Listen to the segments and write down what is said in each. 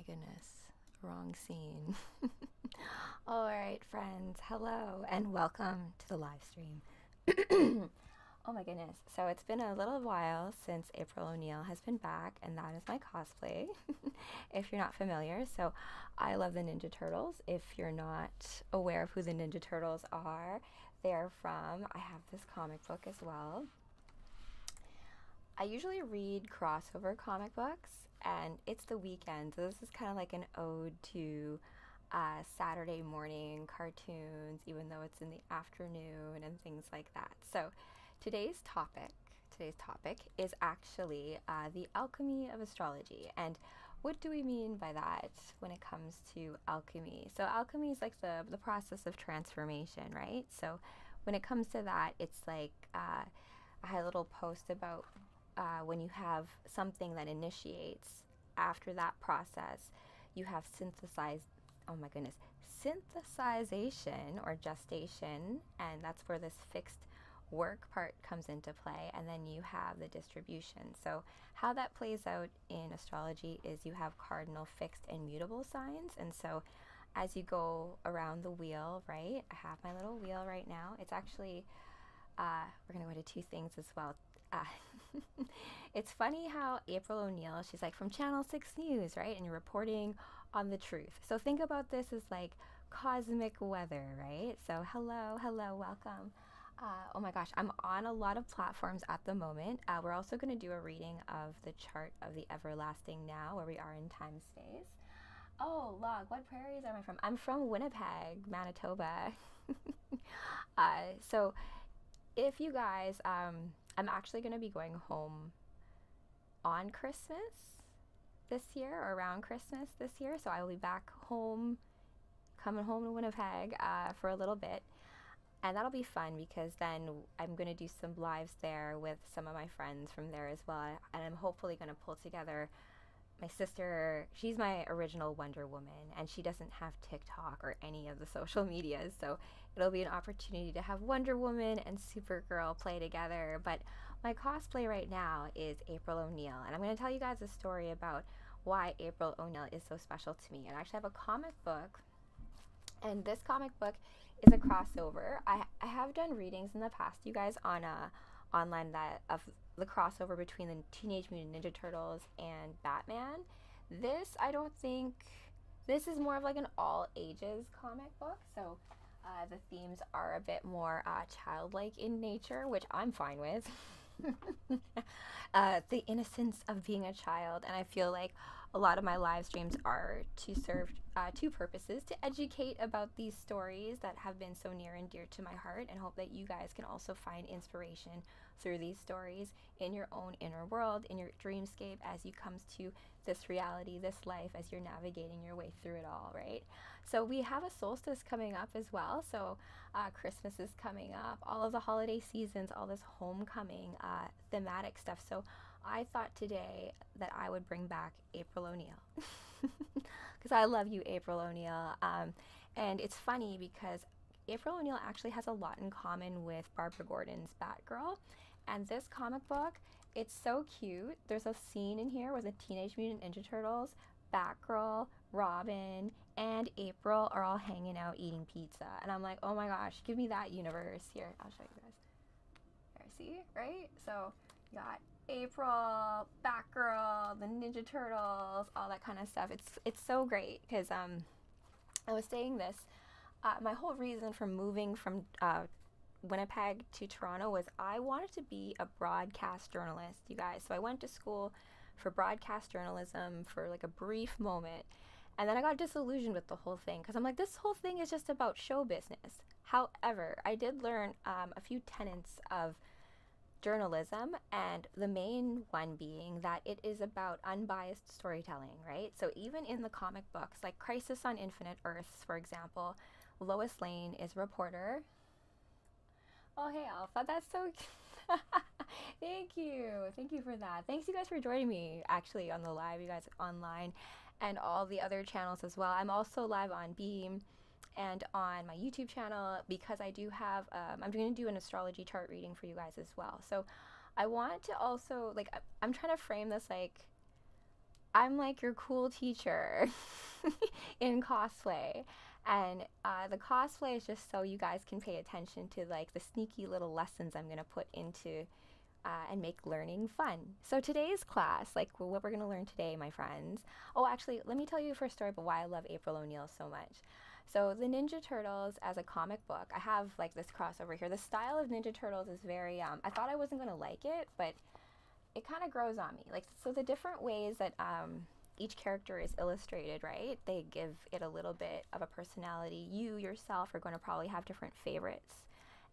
my goodness, wrong scene. All right, friends, hello and welcome to the live stream. Oh my goodness. So it's been a little while since April O'Neil has been back, and that is my cosplay, if you're not familiar. So I love the Ninja Turtles. If you're not aware of who the Ninja Turtles are, they're from, I have this comic book as well. I usually read crossover comic books, and it's the weekend, so this is kind of like an ode to Saturday morning cartoons, even though it's in the afternoon and things like that. So today's topic is actually the alchemy of astrology. And what do we mean by that when it comes to alchemy? So alchemy is like the process of transformation, right? So when it comes to that, it's like I had a little post about when you have something that initiates. After that process, you have synthesization or gestation, and that's where this fixed work part comes into play, and then you have the distribution. So how that plays out in astrology is you have cardinal, fixed, and mutable signs. And so as you go around the wheel, right, I have my little wheel right now. It's actually we're going to go into two things as well. It's funny how April O'Neil, she's like from Channel 6 News, right? And you're reporting on the truth. So think about this as like cosmic weather, right? So hello, welcome. Oh my gosh, I'm on a lot of platforms at the moment. We're also going to do a reading of the chart of the everlasting now, where we are in time space. Oh, log, what prairies am I from? I'm from Winnipeg, Manitoba. So if you guys, I'm actually going to be going home on Christmas this year, or around Christmas this year. So I will be back home, coming home to Winnipeg for a little bit. And that'll be fun because then I'm going to do some lives there with some of my friends from there as well. And I'm hopefully going to pull together my sister. She's my original Wonder Woman, and she doesn't have TikTok or any of the social medias. So it'll be an opportunity to have Wonder Woman and Supergirl play together. But my cosplay right now is April O'Neil, and I'm going to tell you guys a story about why April O'Neil is so special to me. And I actually have a comic book, and this comic book is a crossover. I have done readings in the past, you guys, on online that of the crossover between the Teenage Mutant Ninja Turtles and Batman. I don't think, this is more of like an all ages comic book. So the themes are a bit more childlike in nature, which I'm fine with. The innocence of being a child. And I feel like a lot of my live streams are to serve two purposes: to educate about these stories that have been so near and dear to my heart, and hope that you guys can also find inspiration through these stories in your own inner world, in your dreamscape, as you come to this reality, this life, as you're navigating your way through it all, right? So we have a solstice coming up as well. So Christmas is coming up, all of the holiday seasons, all this homecoming thematic stuff. So I thought today that I would bring back April O'Neil because I love you, April O'Neil. And it's funny because April O'Neil actually has a lot in common with Barbara Gordon's Batgirl. And this comic book, it's so cute. There's a scene in here where the Teenage Mutant Ninja Turtles, Batgirl, Robin, and April are all hanging out eating pizza. And I'm like, oh my gosh, give me that universe. Here, I'll show you guys. There, see, right? So you got April, Batgirl, the Ninja Turtles, all that kind of stuff. It's so great because I was saying this. My whole reason for moving from Winnipeg to Toronto was I wanted to be a broadcast journalist, you guys. So I went to school for broadcast journalism for like a brief moment, and then I got disillusioned with the whole thing because I'm like, this whole thing is just about show business. However, I did learn a few tenets of journalism, and the main one being that it is about unbiased storytelling, right? So even in the comic books, like Crisis on Infinite Earths, for example, Lois Lane is a reporter. Oh, hey, Alpha, that's so Thank you for that. Thanks, you guys, for joining me actually on the live, you guys online, and all the other channels as well. I'm also live on Beam and on my YouTube channel because I do have I'm going to do an astrology chart reading for you guys as well. So I want to also, like, I'm trying to frame this like I'm like your cool teacher in cosplay. And the cosplay is just so you guys can pay attention to like the sneaky little lessons I'm going to put into and make learning fun. So today's class, like what we're going to learn today, my friends. Oh, actually, let me tell you a first story about why I love April O'Neil so much. So the Ninja Turtles as a comic book, I have like this crossover here. The style of Ninja Turtles is very, I thought I wasn't going to like it, but it kind of grows on me. Like, so the different ways that each character is illustrated, right? They give it a little bit of a personality. You yourself are going to probably have different favorites.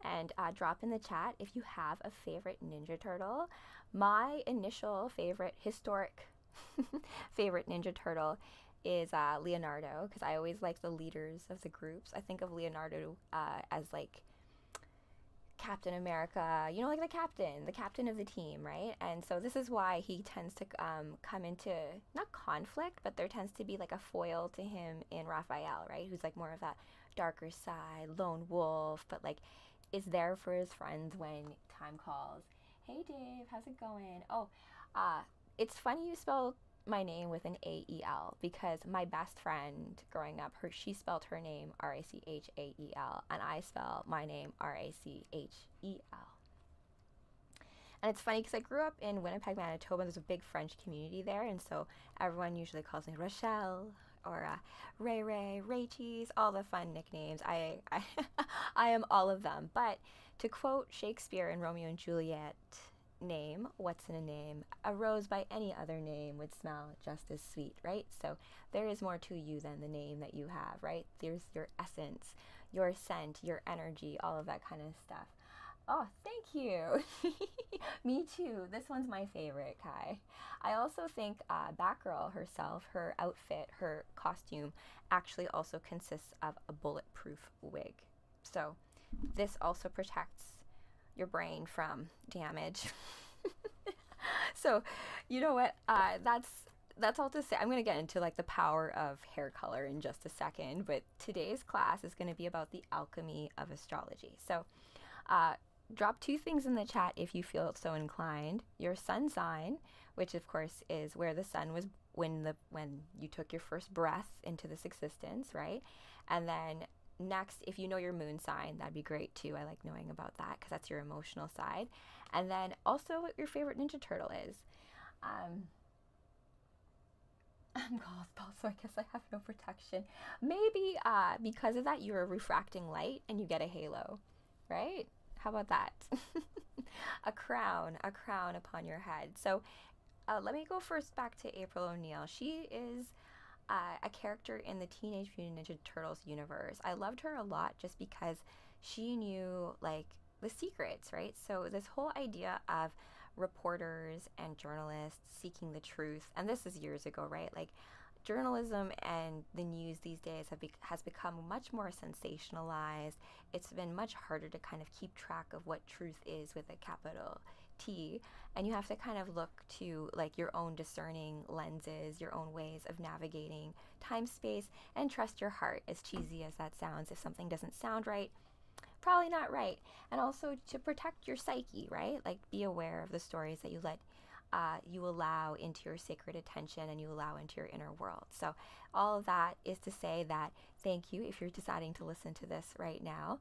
And drop in the chat if you have a favorite Ninja Turtle. My initial favorite, historic favorite Ninja Turtle is Leonardo, because I always like the leaders of the groups. I think of Leonardo as like Captain America, you know, like the captain of the team, right? And so this is why he tends to come into, not conflict, but there tends to be like a foil to him in Raphael, right? Who's like more of that darker side, lone wolf, but like is there for his friends when time calls. Hey Dave, how's it going? Oh, uh, it's funny you spell my name with an A-E-L, because my best friend growing up, she spelled her name Rachael, and I spell my name Rachel. And it's funny because I grew up in Winnipeg, Manitoba. There's a big French community there, and so everyone usually calls me Rochelle or Ray Ray, Raycheese, all the fun nicknames. I am all of them. But to quote Shakespeare in Romeo and Juliet, name, what's in a name? A rose by any other name would smell just as sweet, right? So there is more to you than the name that you have, right? There's your essence, your scent, your energy, all of that kind of stuff. Oh, thank you. Me too. This one's my favorite, Kai. I also think Batgirl herself, her outfit, her costume, actually also consists of a bulletproof wig. So this also protects your brain from damage. So, you know what? That's all to say. I'm going to get into like the power of hair color in just a second, but today's class is going to be about the alchemy of astrology. So, drop two things in the chat if you feel so inclined. Your sun sign, which of course is where the sun was when you took your first breath into this existence, right? And then next, if you know your moon sign, that'd be great too. I like knowing about that because that's your emotional side. And then also what your favorite Ninja Turtle is. I'm Gothball, so I guess I have no protection. Maybe because of that, you're refracting light and you get a halo, right? How about that? a crown upon your head. So let me go first back to April O'Neil. She is a character in the Teenage Mutant Ninja Turtles universe. I loved her a lot just because she knew like the secrets, right? So this whole idea of reporters and journalists seeking the truth, and this is years ago, right? Like journalism and the news these days has become much more sensationalized. It's been much harder to kind of keep track of what truth is with a capital T, and you have to kind of look to like your own discerning lenses, your own ways of navigating time, space, and trust your heart, as cheesy as that sounds. If something doesn't sound right, probably not right. And also to protect your psyche, right? Like be aware of the stories that you allow into your sacred attention and you allow into your inner world. So all of that is to say that thank you if you're deciding to listen to this right now.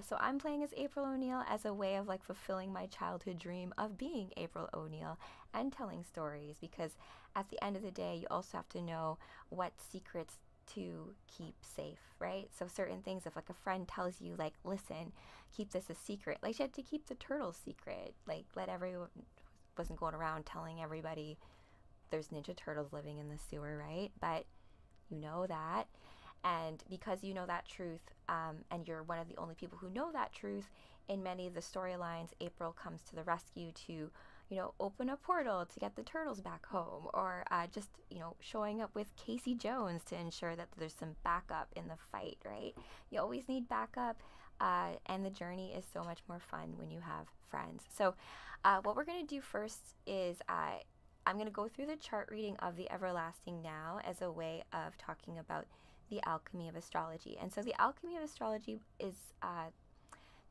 So I'm playing as April O'Neil as a way of like fulfilling my childhood dream of being April O'Neil and telling stories, because at the end of the day, you also have to know what secrets to keep safe, right? So certain things, if like a friend tells you like, listen, keep this a secret, like she had to keep the turtle secret, like let everyone, wasn't going around telling everybody there's Ninja Turtles living in the sewer, right? But you know that, and because you know that truth, and you're one of the only people who know that truth, in many of the storylines, April comes to the rescue to, you know, open a portal to get the turtles back home, or just, you know, showing up with Casey Jones to ensure that there's some backup in the fight, right? You always need backup, and the journey is so much more fun when you have friends. So what we're going to do first is I'm going to go through the chart reading of the Everlasting Now as a way of talking about the alchemy of astrology. And so the alchemy of astrology is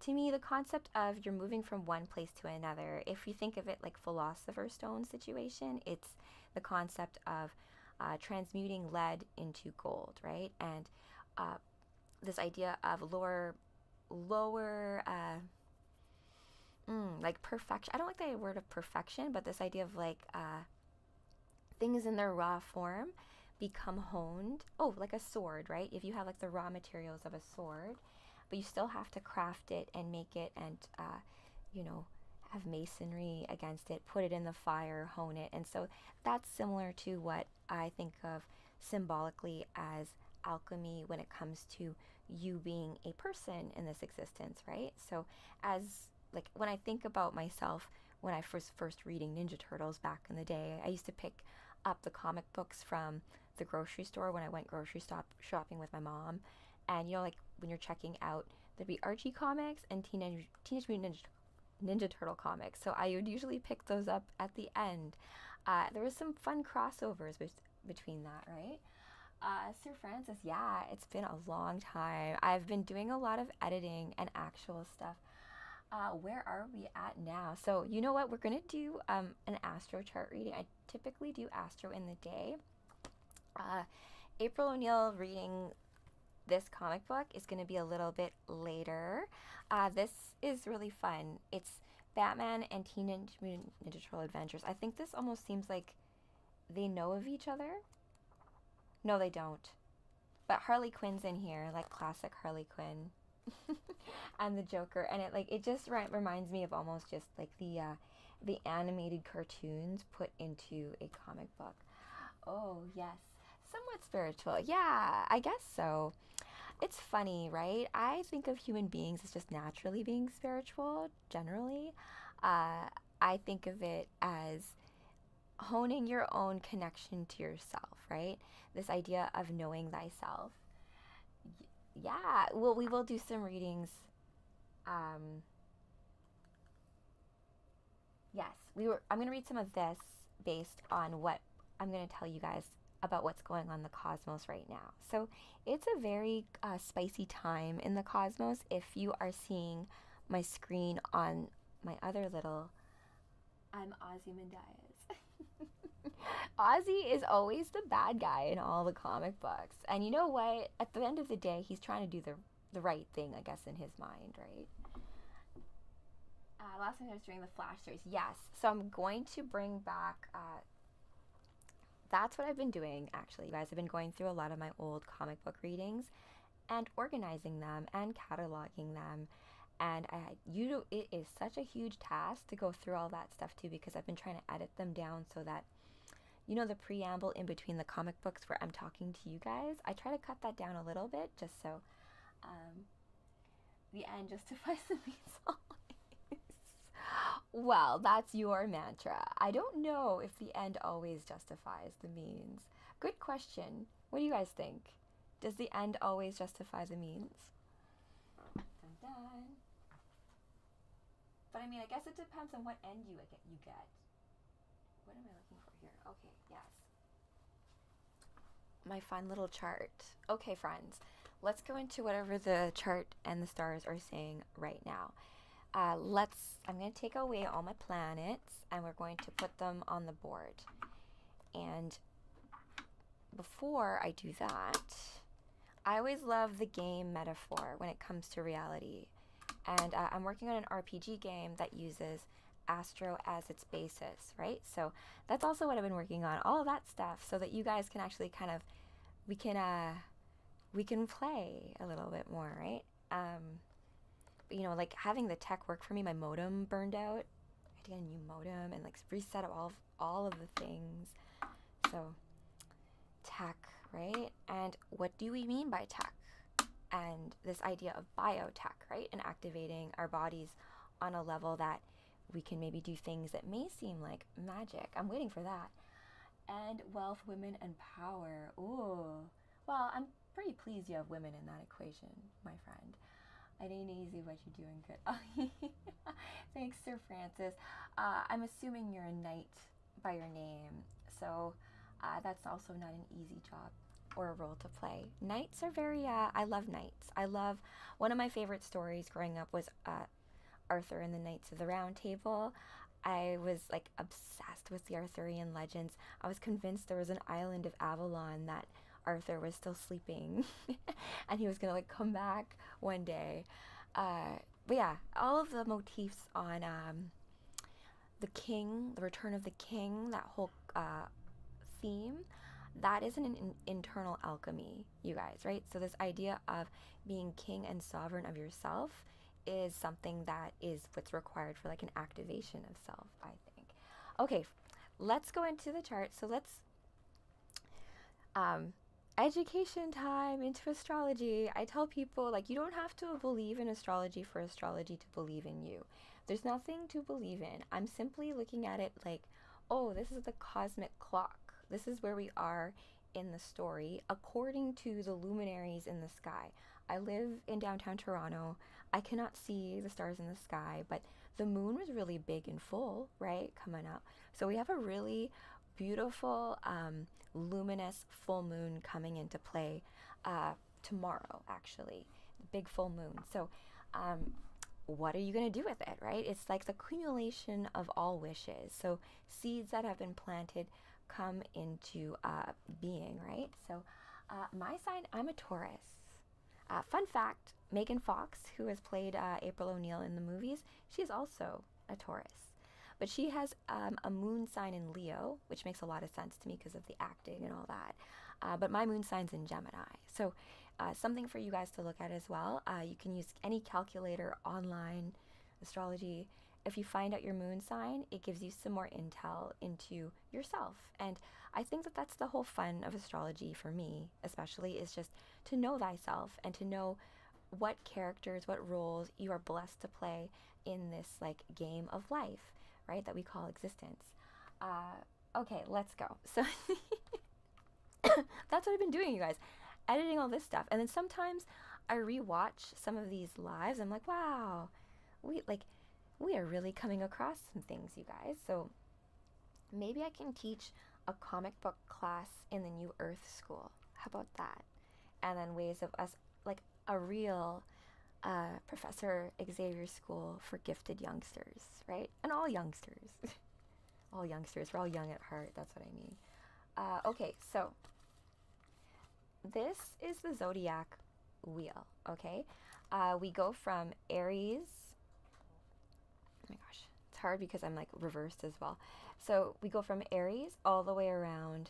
To me, the concept of you're moving from one place to another, if you think of it like Philosopher's Stone situation, it's the concept of transmuting lead into gold, right? And this idea of like perfection. I don't like the word of perfection, but this idea of like things in their raw form become honed. Oh, like a sword, right? If you have like the raw materials of a sword, but you still have to craft it and make it and, you know, have masonry against it, put it in the fire, hone it. And so that's similar to what I think of symbolically as alchemy when it comes to you being a person in this existence, right? So as like when I think about myself when I was first reading Ninja Turtles back in the day, I used to pick up the comic books from the grocery store when I went grocery shopping with my mom. And you know, like when you're checking out, there'd be Archie comics and Teenage Mutant Ninja Turtle comics. So I would usually pick those up at the end. There was some fun crossovers between that, right? Sir Francis, yeah, it's been a long time. I've been doing a lot of editing and actual stuff. Where are we at now? So you know what? We're going to do an astro chart reading. I typically do astro in the day. April O'Neil reading this comic book is going to be a little bit later. This is really fun. It's Batman and Teenage Mutant Ninja Turtle Adventures. I think this almost seems like they know of each other. No, they don't. But Harley Quinn's in here, like classic Harley Quinn. And the Joker, and it just reminds me of almost just like the animated cartoons put into a comic book. Oh yes, somewhat spiritual. Yeah, I guess so. It's funny, right? I think of human beings as just naturally being spiritual. Generally, I think of it as honing your own connection to yourself, right? This idea of knowing thyself. Yeah, well, we will do some readings. Yes, I'm going to read some of this based on what I'm going to tell you guys about what's going on in the cosmos right now. So it's a very spicy time in the cosmos. If you are seeing my screen on my other little, I'm Ozymandias. Ozzy is always the bad guy in all the comic books. And you know what? At the end of the day, he's trying to do the right thing, I guess, in his mind, right? Last time I was doing the Flash series. Yes. So I'm going to bring back... that's what I've been doing, actually, you guys. I've been going through a lot of my old comic book readings and organizing them and cataloging them. And it is such a huge task to go through all that stuff, too, because I've been trying to edit them down so that, you know, the preamble in between the comic books where I'm talking to you guys, I try to cut that down a little bit just so the end justifies the means always. Well, that's your mantra. I don't know if the end always justifies the means. Good question. What do you guys think? Does the end always justify the means? Dun, dun. But I mean, I guess it depends on what end you get. What am I looking for here? Okay, yes. My fun little chart. Okay, friends, let's go into whatever the chart and the stars are saying right now. I'm going to take away all my planets and we're going to put them on the board. And before I do that, I always love the game metaphor when it comes to reality. And I'm working on an RPG game that uses Astro as its basis, right? So that's also what I've been working on, all of that stuff, so that you guys can actually kind of, we can play a little bit more, right? You know, like having the tech work for me, my modem burned out. I had to get a new modem and like reset all of the things. So tech, right? And what do we mean by tech? And this idea of biotech, right? And activating our bodies on a level that we can maybe do things that may seem like magic. I'm waiting for that. And wealth, women, and power. Ooh. Well, I'm pretty pleased you have women in that equation, my friend. It ain't easy, but you're doing good. Thanks, Sir Francis. I'm assuming you're a knight by your name, so that's also not an easy job. or a role to play. Knights are very, I love knights. One of my favorite stories growing up was Arthur and the Knights of the Round Table. I was like obsessed with the Arthurian legends. I was convinced there was an island of Avalon that Arthur was still sleeping and he was gonna like come back one day. But yeah, all of the motifs on the king, the return of the king, that whole theme, that is an internal alchemy, you guys, right? So this idea of being king and sovereign of yourself is something that is what's required for like an activation of self, I think. Okay, let's go into the chart. So let's education time into astrology. I tell people, like, you don't have to believe in astrology for astrology to believe in you. There's nothing to believe in. I'm simply looking at it like, oh, this is the cosmic clock. This is where we are in the story according to the luminaries in the sky. I live in downtown Toronto. I cannot see the stars in the sky, but the moon was really big and full, right, coming up. So we have a really beautiful, luminous full moon coming into play tomorrow, actually, the big full moon. So what are you going to do with it, right? It's like the accumulation of all wishes. So seeds that have been planted come into being, right? So my sign, I'm a Taurus. Fun fact, Megan Fox, who has played April O'Neil in the movies, she's also a Taurus. But she has a moon sign in Leo, which makes a lot of sense to me because of the acting and all that. But my moon sign's in Gemini. So something for you guys to look at as well. You can use any calculator, online, astrology. If you find out your moon sign, it gives you some more intel into yourself. And I think that that's the whole fun of astrology for me, especially, is just to know thyself and to know what characters, what roles you are blessed to play in this like game of life, right, that we call existence. Okay, let's go. So that's what I've been doing, you guys, editing all this stuff. And then sometimes I rewatch some of these lives. I'm like, wow, we are really coming across some things, you guys. So maybe I can teach a comic book class in the New Earth School. How about that? And then ways of us, like a real Professor Xavier School for gifted youngsters, right? And all youngsters. All youngsters. We're all young at heart. That's what I mean. Okay, so this is the zodiac wheel, okay? We go from Aries. Oh my gosh, it's hard because I'm like reversed as well. So we go from Aries all the way around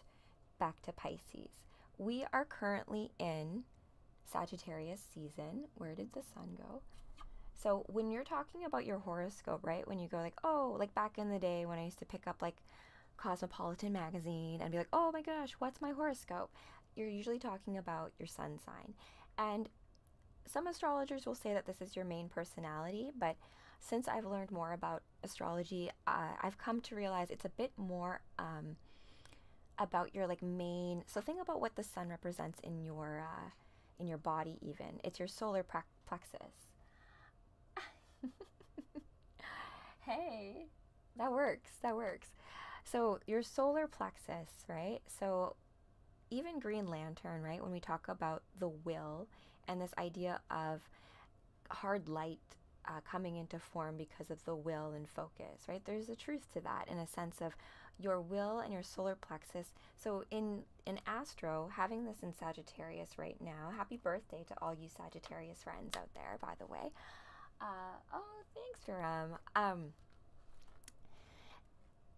back to Pisces. We are currently in Sagittarius season. Where did the sun go? So when you're talking about your horoscope, right, when you go like, oh, like back in the day when I used to pick up like Cosmopolitan magazine and be like, oh my gosh, what's my horoscope? You're usually talking about your sun sign. And some astrologers will say that this is your main personality, but since I've learned more about astrology, I've come to realize it's a bit more about your like main. So think about what the sun represents in your body. Even it's your solar plexus. Hey, that works. That works. So your solar plexus, right? So even Green Lantern, right? When we talk about the will and this idea of hard light coming into form because of the will and focus, right? There's a truth to that in a sense of your will and your solar plexus. So in astro, having this in Sagittarius right now, happy birthday to all you Sagittarius friends out there, by the way. Oh, thanks, Jerome.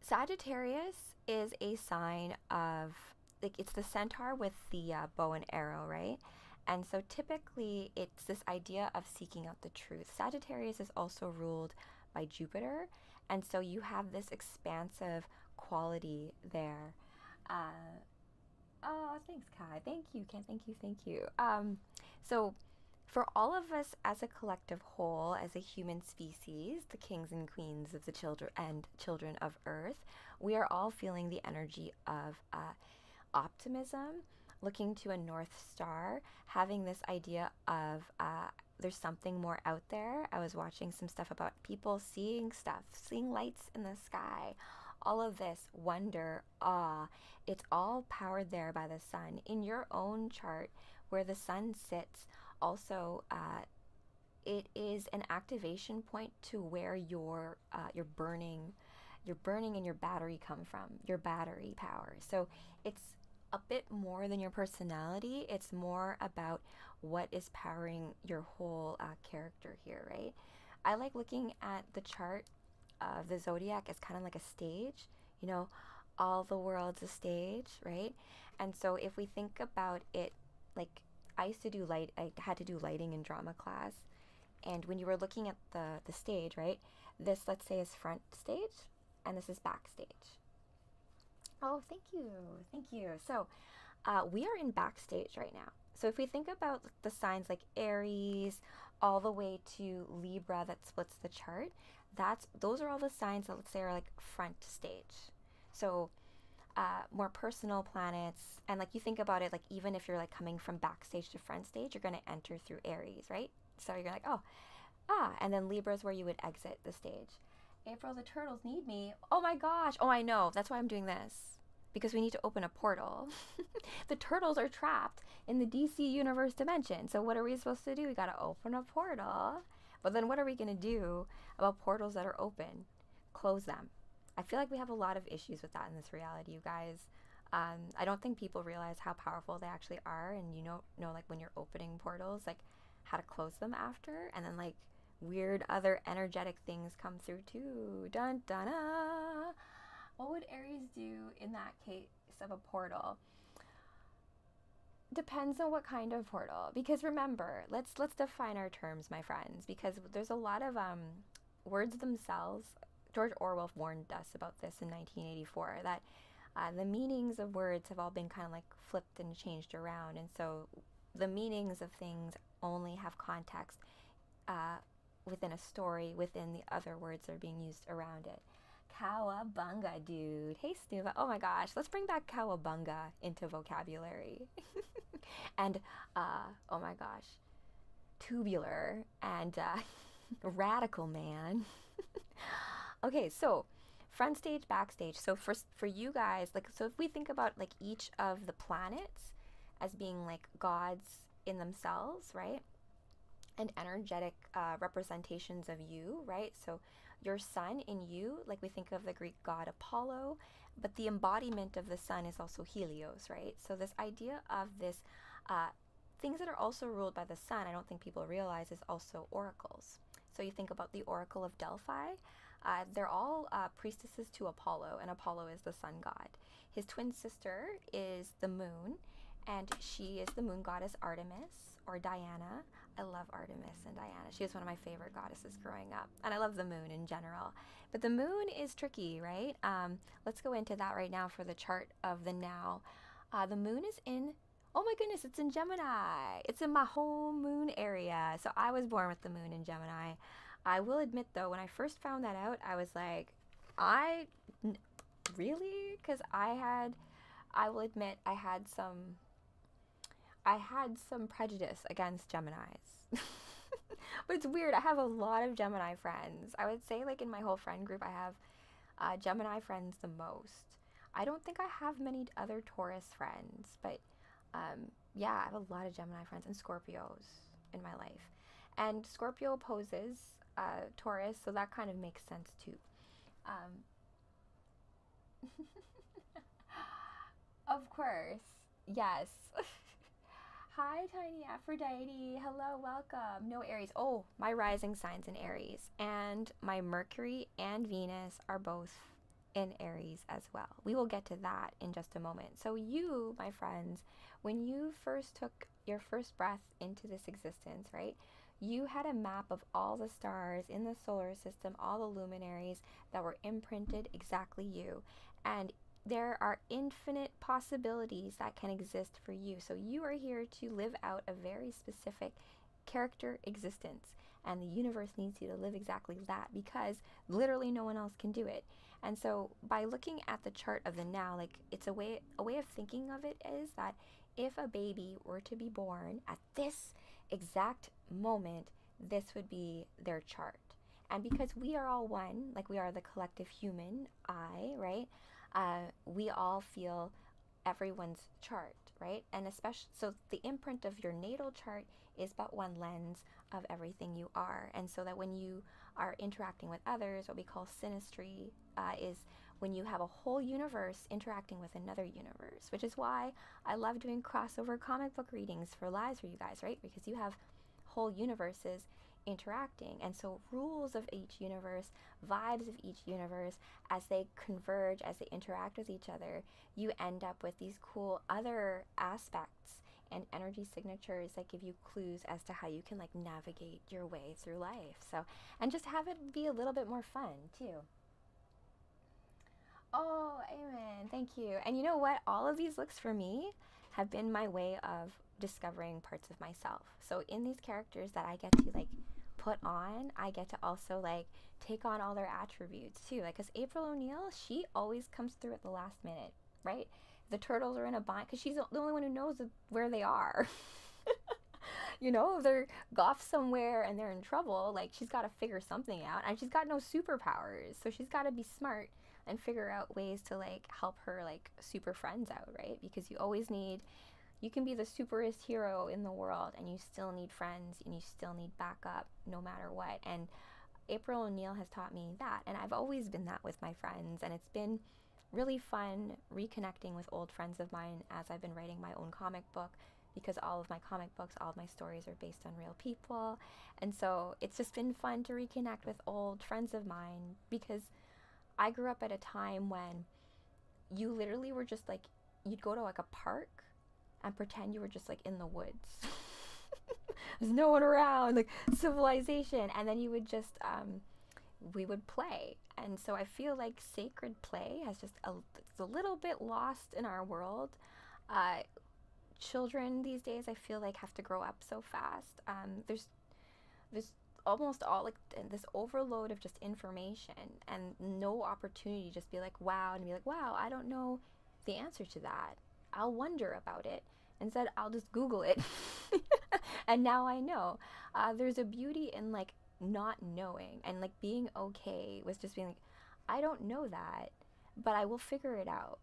Sagittarius is a sign of, like, it's the centaur with the bow and arrow, right? And so typically it's this idea of seeking out the truth. Sagittarius is also ruled by Jupiter, and so you have this expansive quality there. Oh, thanks, Kai. Thank you, Ken. Thank you. So for all of us as a collective whole, as a human species, the kings and queens of the children of Earth, we are all feeling the energy of optimism, looking to a North Star, having this idea of there's something more out there. I was watching some stuff about people seeing stuff, seeing lights in the sky, all of this wonder, awe, it's all powered there by the sun. In your own chart, where the sun sits, also, it is an activation point to where your burning and your battery come from, your battery power. So it's a bit more than your personality. It's more about what is powering your whole character here, right? I like looking at the chart of the zodiac as kind of like a stage, you know, all the world's a stage, right? And so if we think about it, like I had to do lighting in drama class. And when you were looking at the stage, right, this, let's say, is front stage, and this is backstage. Oh, thank you. Thank you. So we are in backstage right now. So if we think about the signs like Aries, all the way to Libra that splits the chart, those are all the signs that, let's say, are like front stage. So more personal planets, and like you think about it, like even if you're like coming from backstage to front stage, you're going to enter through Aries, right? So you're like, and then Libra is where you would exit the stage. April, the turtles need me. Oh my gosh. Oh, I know. That's why I'm doing this. Because we need to open a portal. The turtles are trapped in the DC universe dimension. So what are we supposed to do? We got to open a portal. But then what are we going to do about portals that are open? Close them. I feel like we have a lot of issues with that in this reality, you guys. I don't think people realize how powerful they actually are. And you know, like when you're opening portals, like how to close them after. And then like weird other energetic things come through too. Dun dun dun. What would Aries do in that case of a portal? Depends on what kind of portal. Because remember, let's define our terms, my friends. Because there's a lot of words themselves. George Orwell warned us about this in 1984. That the meanings of words have all been kind of like flipped and changed around, and so the meanings of things only have context within a story, within the other words that are being used around it. Cowabunga, dude. Hey, Snuva. Oh my gosh, let's bring back cowabunga into vocabulary. And, oh my gosh, tubular and radical man. Okay, so front stage, backstage. So for you guys, like, so if we think about like each of the planets as being like gods in themselves, right? And energetic representations of you, right? So your sun in you, like we think of the Greek god Apollo, but the embodiment of the sun is also Helios, right? So this idea of this things that are also ruled by the sun, I don't think people realize, is also oracles. So you think about the Oracle of Delphi. They're all priestesses to Apollo, and Apollo is the sun god. His twin sister is the moon, and she is the moon goddess Artemis, or Diana. I love Artemis and Diana. She is one of my favorite goddesses growing up. And I love the moon in general. But the moon is tricky, right? Let's go into that right now for the chart of the now. The moon is in, oh my goodness, it's in Gemini. It's in my home moon area. So I was born with the moon in Gemini. I will admit, though, when I first found that out, I was like, really? Because I will admit, I had some prejudice against Geminis. But it's weird. I have a lot of Gemini friends. I would say, like, in my whole friend group, I have Gemini friends the most. I don't think I have many other Taurus friends, but yeah, I have a lot of Gemini friends and Scorpios in my life. And Scorpio opposes Taurus, so that kind of makes sense too. Of course, yes. Hi, Tiny Aphrodite. Hello, welcome. No Aries. Oh, my rising sign's in Aries. And my Mercury and Venus are both in Aries as well. We will get to that in just a moment. So you, my friends, when you first took your first breath into this existence, right? You had a map of all the stars in the solar system, all the luminaries that were imprinted exactly you. And there are infinite possibilities that can exist for you. So you are here to live out a very specific character existence. And the universe needs you to live exactly that, because literally no one else can do it. And so by looking at the chart of the now, like, it's a way of thinking of it is that if a baby were to be born at this exact moment, this would be their chart. And because we are all one, like we are the collective human I, right? We all feel everyone's chart, right? And especially, so the imprint of your natal chart is but one lens of everything you are. And so that when you are interacting with others, what we call synastry is when you have a whole universe interacting with another universe, which is why I love doing crossover comic book readings for lives for you guys, right? Because you have whole universes interacting, and so rules of each universe, vibes of each universe, as they converge, as they interact with each other, you end up with these cool other aspects and energy signatures that give you clues as to how you can like navigate your way through life. So, and just have it be a little bit more fun too. Oh, amen. Thank you. And you know what? All of these looks for me have been my way of discovering parts of myself. So in these characters that I get to like put on, I get to also like take on all their attributes too. Like, cause April O'Neil, she always comes through at the last minute, right? The turtles are in a bind because she's the only one who knows where they are. You know, if they're off somewhere and they're in trouble, like she's got to figure something out, and she's got no superpowers, so she's got to be smart and figure out ways to like help her like super friends out, right? Because you always need, you can be the superest hero in the world and you still need friends and you still need backup no matter what. And April O'Neil has taught me that, and I've always been that with my friends, and it's been really fun reconnecting with old friends of mine as I've been writing my own comic book, because all of my comic books, all of my stories are based on real people. And so it's just been fun to reconnect with old friends of mine, because I grew up at a time when you literally were just like, you'd go to like a park and pretend you were just like in the woods. There's no one around, like civilization. And then you would just, we would play. And so I feel like sacred play has just it's a little bit lost in our world. Children these days, I feel like, have to grow up so fast. There's almost all like this overload of just information and no opportunity to just be like, wow, and be like, wow, I don't know the answer to that. I'll wonder about it. Instead, I'll just Google it. And now I know. There's a beauty in like not knowing and like being okay with just being like, I don't know that, but I will figure it out,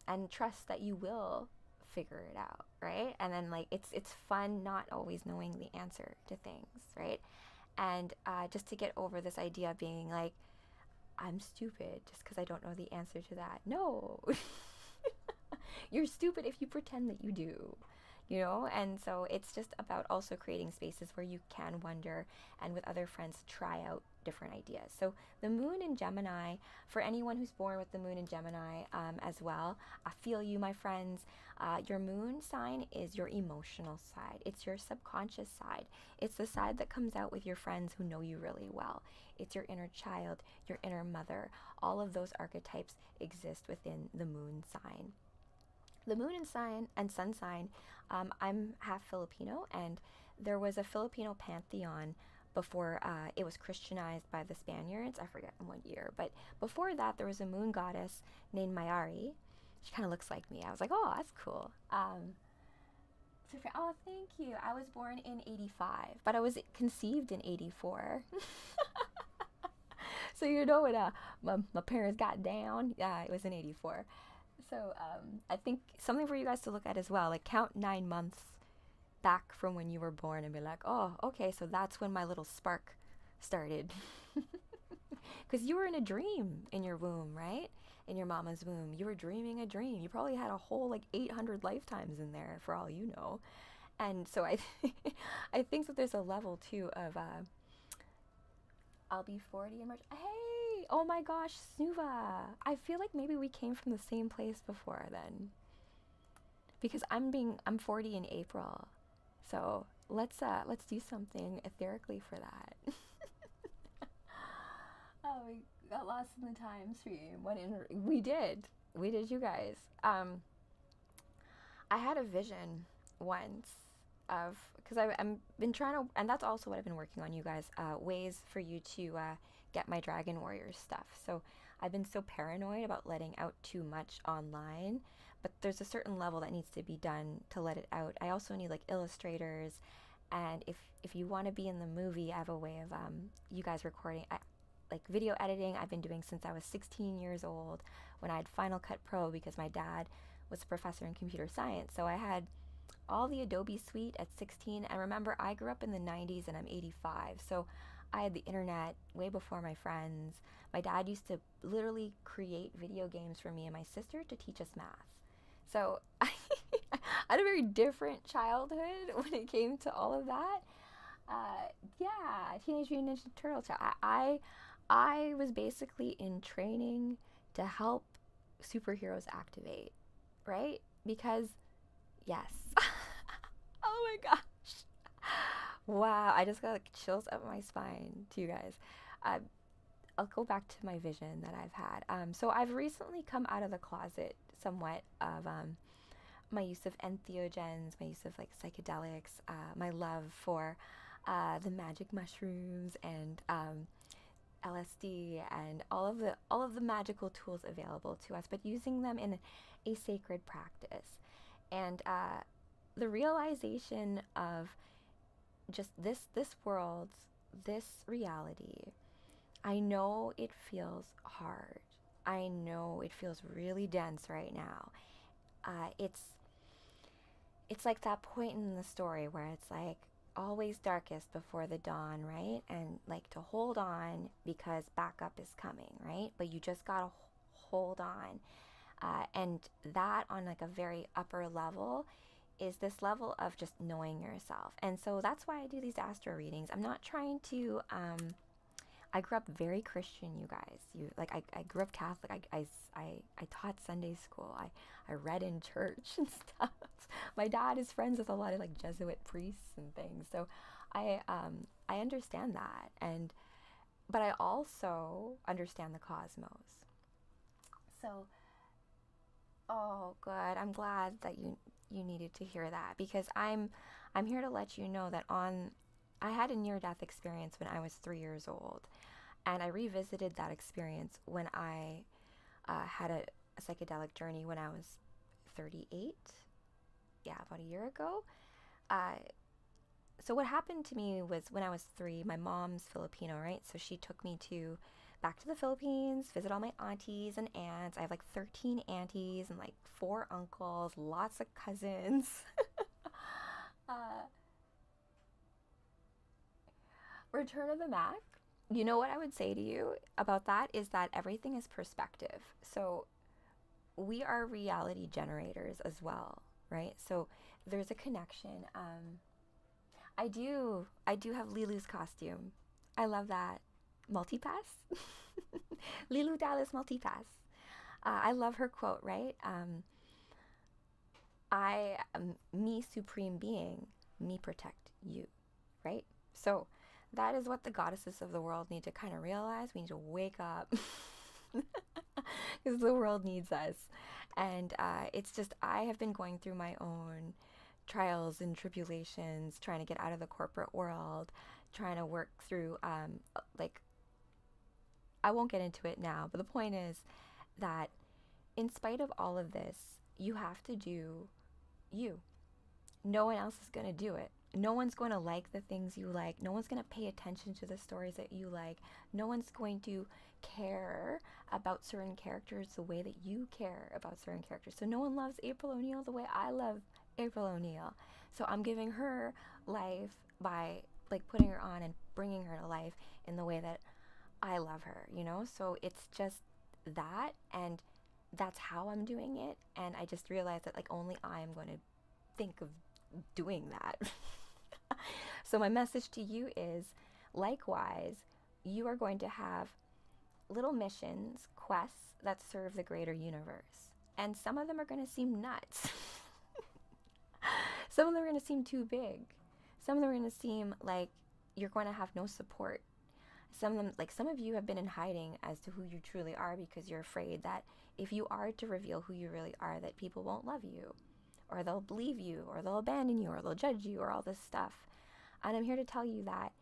and trust that you will figure it out, right? And then like it's fun not always knowing the answer to things, right? And just to get over this idea of being like, I'm stupid just because I don't know the answer to that. No. You're stupid if you pretend that you do, you know? And so it's just about also creating spaces where you can wonder and with other friends try out different ideas. So the moon in Gemini, for anyone who's born with the moon in Gemini as well, I feel you, my friends. Your moon sign is your emotional side. It's your subconscious side. It's the side that comes out with your friends who know you really well. It's your inner child, your inner mother. All of those archetypes exist within the moon sign. The moon and sign and sun sign, I'm half Filipino, and there was a Filipino pantheon before it was Christianized by the Spaniards. I forget in what year, but before that there was a moon goddess named Mayari. She kind of looks like me. I was like, oh, that's cool. Oh, thank you. I was born in 85, but I was conceived in 84. So you know when my parents got down, it was in 84. So I think something for you guys to look at as well, like count 9 months back from when you were born and be like, oh, okay, so that's when my little spark started. Because you were in a dream in your womb, right? In your mama's womb. You were dreaming a dream. You probably had a whole like 800 lifetimes in there for all you know. And so I think that there's a level too of, I'll be 40 in March. Hey, oh my gosh, Snuva. I feel like maybe we came from the same place before then. Because I'm 40 in April. So let's do something etherically for that. Oh, we got lost in the time stream. We did, you guys. I had a vision once of, because I've been trying to, and that's also what I've been working on, you guys, ways for you to get my Dragon Warrior stuff. So I've been so paranoid about letting out too much online, but there's a certain level that needs to be done to let it out. I also need like illustrators And if you want to be in the movie, I have a way of you guys recording. Like video editing, I've been doing since I was 16 years old when I had Final Cut Pro because my dad was a professor in computer science. So I had all the Adobe suite at 16. And remember, I grew up in the 90s and I'm 85. So I had the internet way before my friends. My dad used to literally create video games for me and my sister to teach us math. So I had a very different childhood when it came to all of that. Yeah, Teenage Mutant Ninja Turtle. I was basically in training to help superheroes activate, right? Because, yes. Oh my gosh. Wow, I just got like chills up my spine to you guys. I'll go back to my vision that I've had. So I've recently come out of the closet somewhat of my use of entheogens, my use of like psychedelics, my love for the magic mushrooms and LSD and all of the magical tools available to us, but using them in a sacred practice. And the realization of just this world, this reality, I know it feels hard. I know it feels really dense right now. It's like that point in the story where it's like always darkest before the dawn, right? And like to hold on because backup is coming, right? But you just gotta hold on. And that on like a very upper level is this level of just knowing yourself. And so that's why I do these astro readings. I'm not trying to I grew up very Christian, you guys. I grew up Catholic. I taught Sunday school. I read in church and stuff. My dad is friends with a lot of like Jesuit priests and things. So I understand that, but I also understand the cosmos. So oh, good. I'm glad that you needed to hear that, because I'm here to let you know that I had a near-death experience when I was 3 years old, and I revisited that experience when I had a psychedelic journey when I was 38. Yeah, about a year ago. So what happened to me was when I was 3, my mom's Filipino, right? So she took me back to the Philippines, visit all my aunties and aunts. I have like 13 aunties and like 4 uncles, lots of cousins. Return of the Mac. You know what I would say to you about that is that everything is perspective. So we are reality generators as well, right? So there's a connection. I do have Lilu's costume. I love that. Multipass. Lilu Dallas Multipass. I love her quote, right? I am me supreme being, me protect you, right? So that is what the goddesses of the world need to kind of realize. We need to wake up because the world needs us. And it's just, I have been going through my own trials and tribulations, trying to get out of the corporate world, trying to work through, I won't get into it now, but the point is that in spite of all of this, you have to do you. No one else is going to do it. No one's going to like the things you like. No one's going to pay attention to the stories that you like. No one's going to care about certain characters the way that you care about certain characters. So no one loves April O'Neil the way I love April O'Neil. So I'm giving her life by like putting her on and bringing her to life in the way that I love her, you know? So it's just that, and that's how I'm doing it. And I just realized that like only I am going to think of doing that. So my message to you is, likewise, you are going to have little missions, quests that serve the greater universe. And some of them are going to seem nuts. Some of them are going to seem too big. Some of them are going to seem like you're going to have no support. Some of them, like some of you have been in hiding as to who you truly are because you're afraid that if you are to reveal who you really are, that people won't love you, or they'll believe you, or they'll abandon you, or they'll judge you, or all this stuff. And I'm here to tell you that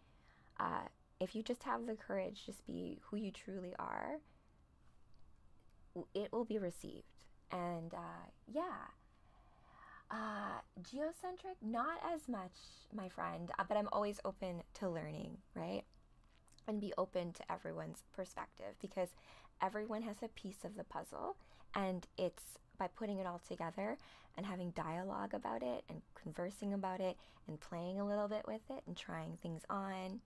if you just have the courage to just be who you truly are, it will be received. And Geocentric, not as much, my friend, but I'm always open to learning, right? And be open to everyone's perspective, because everyone has a piece of the puzzle, and it's by putting it all together and having dialogue about it and conversing about it and playing a little bit with it and trying things on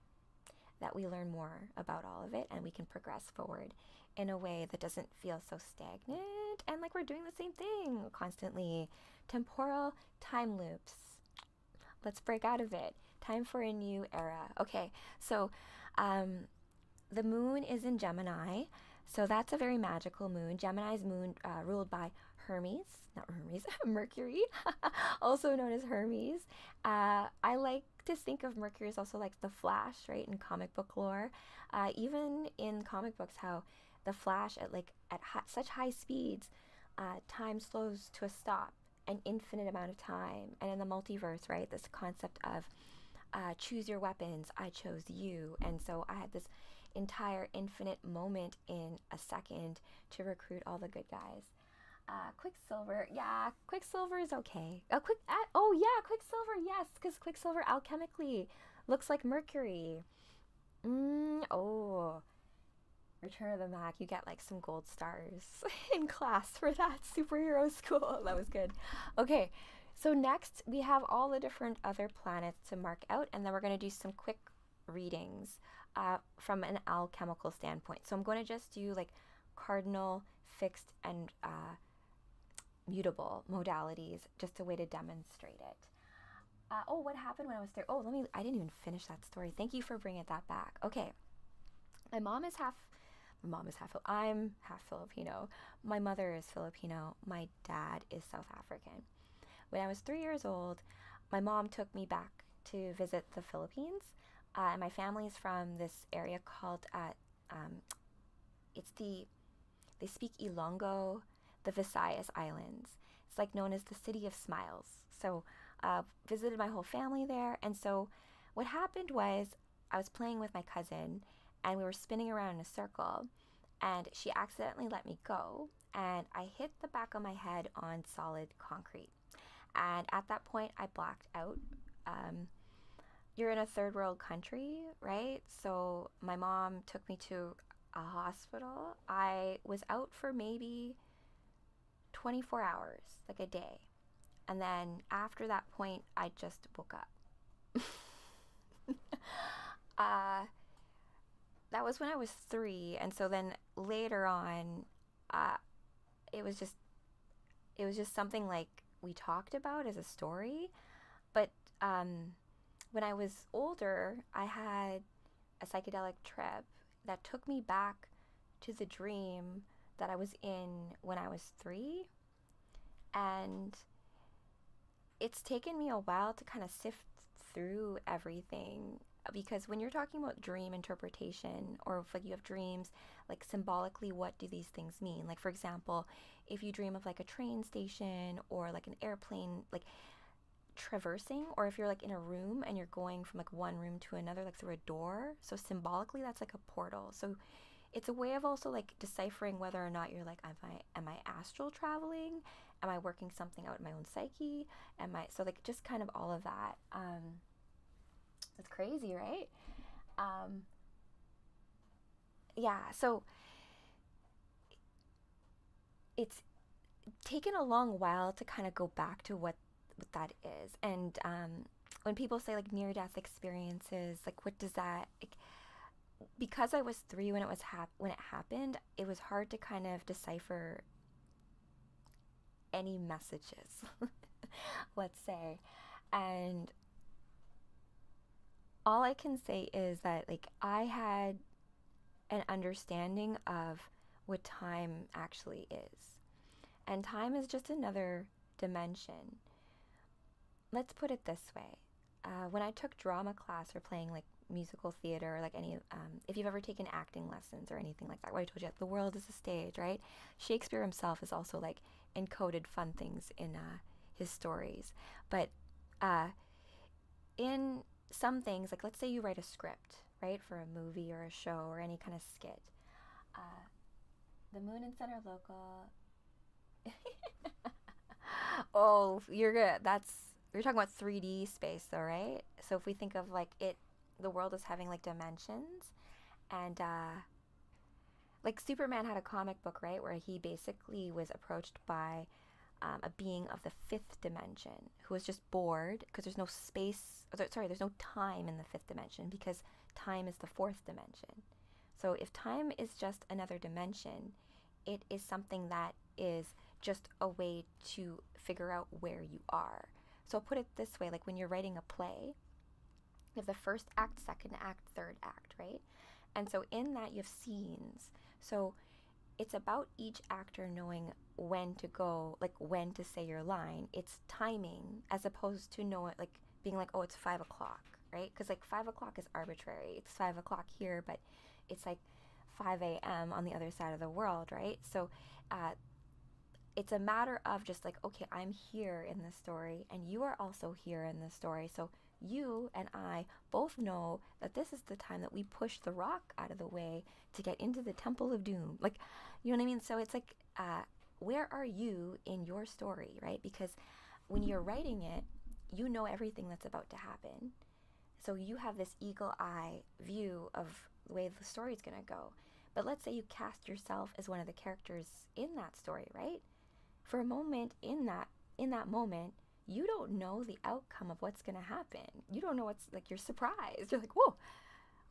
that we learn more about all of it, and we can progress forward in a way that doesn't feel so stagnant and like we're doing the same thing constantly. Temporal time loops. Let's break out of it. Time for a new era. Okay, so the moon is in Gemini, so that's a very magical moon. Gemini's moon, ruled by Mercury, also known as Hermes. I like to think of Mercury as also like the Flash, right, in comic book lore. Even in comic books, how the Flash at such high speeds, time slows to a stop, an infinite amount of time. And in the multiverse, right, this concept of choose your weapons, I chose you. And so I had this entire infinite moment in a second to recruit all the good guys. Quicksilver, yeah, Quicksilver is okay. Quicksilver, yes, because Quicksilver alchemically looks like Mercury. Oh, Return of the Mac, you get like some gold stars in class for that superhero school. That was good. Okay, so next we have all the different other planets to mark out, and then we're going to do some quick readings from an alchemical standpoint. So I'm going to just do like cardinal, fixed, and mutable modalities, just a way to demonstrate it. What happened when I was there? I didn't even finish that story. Thank you for bringing that back. Okay. I'm half Filipino. My mother is Filipino. My dad is South African. When I was 3 years old, my mom took me back to visit the Philippines. And my family's from this area called, they speak Ilonggo, the Visayas Islands. It's like known as the City of Smiles. So visited my whole family there. And so what happened was I was playing with my cousin, and we were spinning around in a circle, and she accidentally let me go, and I hit the back of my head on solid concrete. And at that point, I blacked out. You're in a third world country, right? So my mom took me to a hospital. I was out for maybe 24 hours, like a day. And then after that point, I just woke up. That was when I was 3. And so then later on, it was just something like we talked about as a story. But when I was older, I had a psychedelic trip that took me back to the dream that I was in when I was 3. And it's taken me a while to kind of sift through everything, because when you're talking about dream interpretation, or if like you have dreams, like symbolically, what do these things mean? Like, for example, if you dream of like a train station or like an airplane, like traversing, or if you're like in a room and you're going from like one room to another, like through a door, so symbolically that's like a portal. So it's a way of also like deciphering whether or not you're like, am I astral traveling? Am I working something out in my own psyche? So like just kind of all of that. It's crazy, right? So it's taken a long while to kind of go back to what that is. And when people say like near-death experiences, like what does that, like, because I was 3 when when it happened, it was hard to kind of decipher any messages, let's say. And all I can say is that like I had an understanding of what time actually is. And time is just another dimension. Let's put it this way. When I took drama class or playing like musical theater, or like any, if you've ever taken acting lessons or anything like that, where I told you the world is a stage, right? Shakespeare himself has also like encoded fun things in his stories. But in some things, like let's say you write a script, right, for a movie or a show or any kind of skit. The moon and sun are local. Oh, you're good. You're talking about 3D space though, right? So if we think of like the world is having like dimensions, and like Superman had a comic book, right, where he basically was approached by a being of the fifth dimension who was just bored because there's no space, there's no time in the fifth dimension because time is the fourth dimension. So if time is just another dimension, it is something that is just a way to figure out where you are. So I'll put it this way, like when you're writing a play, you have the first act, second act, third act, right? And so in that you have scenes. So it's about each actor knowing when to go, like when to say your line. It's timing as opposed to know it, like being like, oh, it's 5 o'clock, right? Because like 5 o'clock is arbitrary. It's 5 o'clock here, but it's like 5 a.m. on the other side of the world, right? So it's a matter of just like, okay, I'm here in this story and you are also here in this story. So you and I both know that this is the time that we push the rock out of the way to get into the Temple of Doom. Like, you know what I mean? So it's like, where are you in your story, right? Because when you're writing it, you know everything that's about to happen. So you have this eagle eye view of the way the story's gonna go. But let's say you cast yourself as one of the characters in that story, right? For a moment in that moment, you don't know the outcome of what's gonna happen. You don't know what's like, you're surprised. You're like, whoa,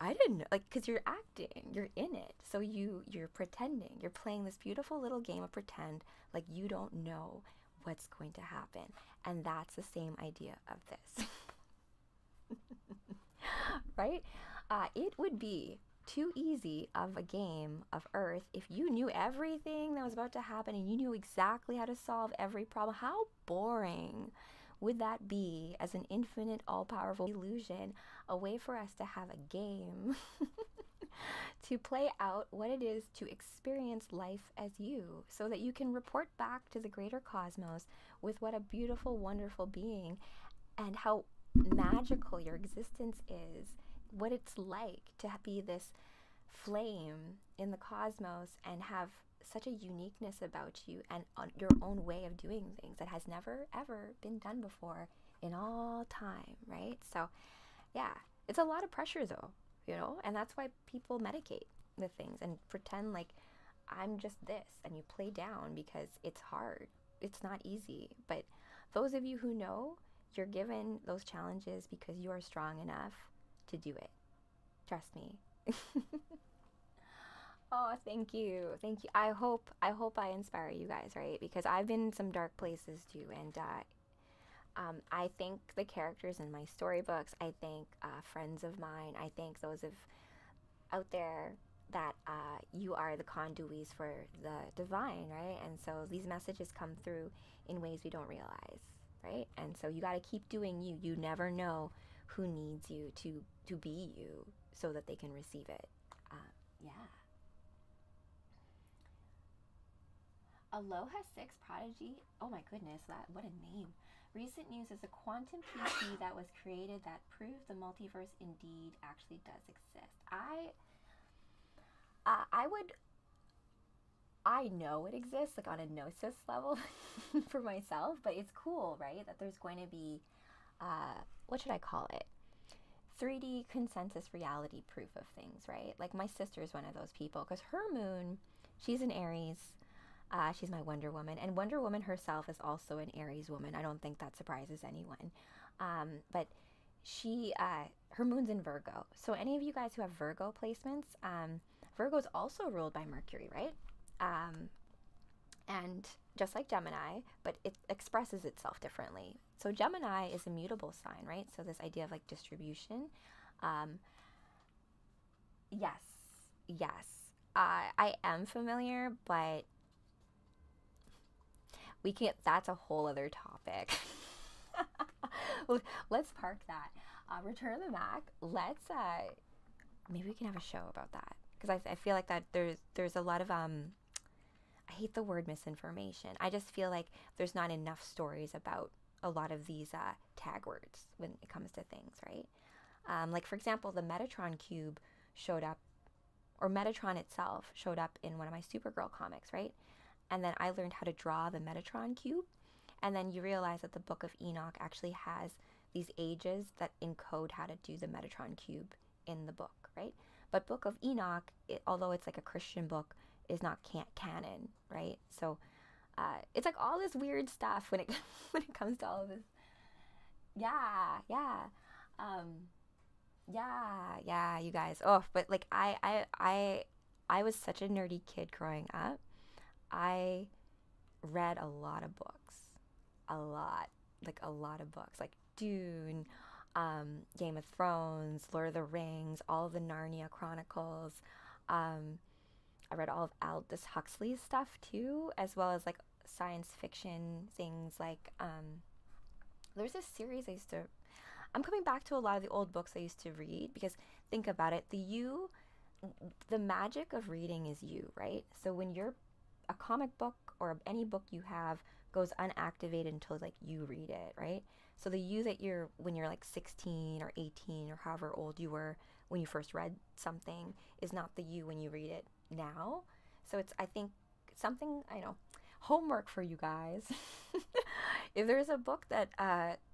I didn't know, like, because you're acting, you're in it. So you're pretending. You're playing this beautiful little game of pretend, like you don't know what's going to happen. And that's the same idea of this. Right? It would be too easy of a game of Earth if you knew everything that was about to happen and you knew exactly how to solve every problem. How boring would that be as an infinite, all-powerful illusion, a way for us to have a game to play out what it is to experience life as you, so that you can report back to the greater cosmos with what a beautiful, wonderful being and how magical your existence is, what it's like to be this flame in the cosmos and have such a uniqueness about you and on your own way of doing things that has never ever been done before in all time, right? So yeah, it's a lot of pressure though, you know, and that's why people medicate with things and pretend like I'm just this, and you play down because it's hard, it's not easy. But those of you who know, you're given those challenges because you are strong enough to do it. Trust me. Oh, thank you. Thank you. I hope I inspire you guys, right? Because I've been in some dark places too, and I thank the characters in my storybooks. I thank friends of mine. I thank those of out there that you are the conduits for the divine, right? And so these messages come through in ways we don't realize, right? And so you got to keep doing you. You never know who needs you to be you so that they can receive it. Yeah. Aloha 6 Prodigy. Oh my goodness, what a name. Recent news is a quantum PC that was created that proves the multiverse indeed actually does exist. I know it exists, like on a gnosis level for myself, but it's cool, right? That there's going to be, what should I call it? 3D consensus reality proof of things, right? Like my sister's one of those people because her moon, she's an Aries. She's my Wonder Woman, and Wonder Woman herself is also an Aries woman. I don't think that surprises anyone. But her moon's in Virgo. So any of you guys who have Virgo placements, Virgo is also ruled by Mercury, right? And just like Gemini, but it expresses itself differently. So Gemini is a mutable sign, right? So this idea of like distribution. Yes, yes. I am familiar, but that's a whole other topic. Let's park that. Return of the Mac. Maybe we can have a show about that. Because I feel like that there's a lot of, I hate the word misinformation. I just feel like there's not enough stories about a lot of these tag words when it comes to things, right? Like, for example, the Metatron cube showed up, or Metatron itself showed up in one of my Supergirl comics, right? And then I learned how to draw the Metatron cube. And then you realize that the Book of Enoch actually has these ages that encode how to do the Metatron cube in the book, right? But Book of Enoch, although it's like a Christian book, is not canon, right? So it's like all this weird stuff when it when it comes to all of this. Yeah, you guys. Oh, but like I was such a nerdy kid growing up. I read a lot of books, a lot of books, like Dune, Game of Thrones, Lord of the Rings, all of the Narnia Chronicles. I read all of Aldous Huxley's stuff too, as well as like science fiction things like there's this series I used to. I'm coming back to a lot of the old books I used to read because think about it, the magic of reading is you, right? So when you're a comic book or any book you have goes unactivated until like you read it, right? So the you that you're when you're like 16 or 18 or however old you were when you first read something is not the you when you read it now. So it's, I think, something, I know, homework for you guys. If there's a book that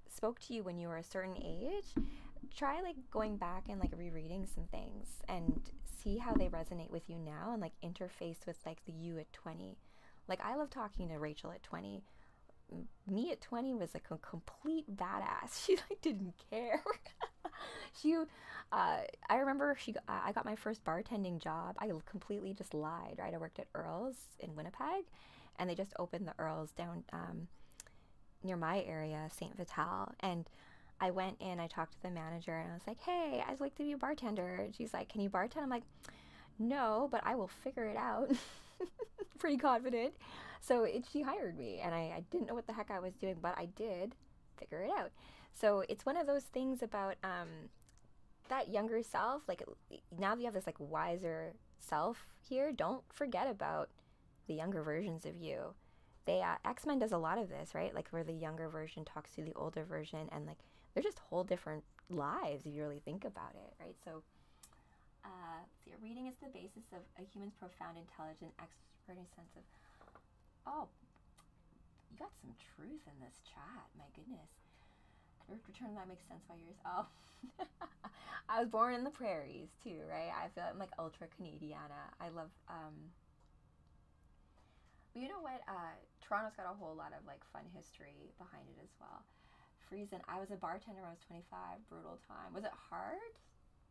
spoke to you when you were a certain age, try like going back and like rereading some things and see how they resonate with you now and like interface with like the you at 20. Like I love talking to Rachel at 20. Me at 20 was like a complete badass. She like didn't care. I remember I got my first bartending job. I completely just lied, right? I worked at Earl's in Winnipeg, and they just opened the Earl's down near my area, St. Vital, and I went in, I talked to the manager, and I was like, hey, I'd like to be a bartender. And she's like, can you bartend? I'm like, no, but I will figure it out. Pretty confident. So she hired me, and I didn't know what the heck I was doing, but I did figure it out. So it's one of those things about that younger self. Like now that you have this like wiser self here, don't forget about the younger versions of you. X-Men does a lot of this, right? Like where the younger version talks to the older version, and like they're just whole different lives if you really think about it, right? So reading is the basis of a human's profound, intelligent, extraordinary sense of. Oh, you got some truth in this chat. My goodness. Return that makes sense by yours. Oh, I was born in the prairies too, right? I feel I'm like ultra Canadiana. I love. But you know what? Toronto's got a whole lot of like fun history behind it as well. Friesen, I was a bartender when I was 25. Brutal time. Was it hard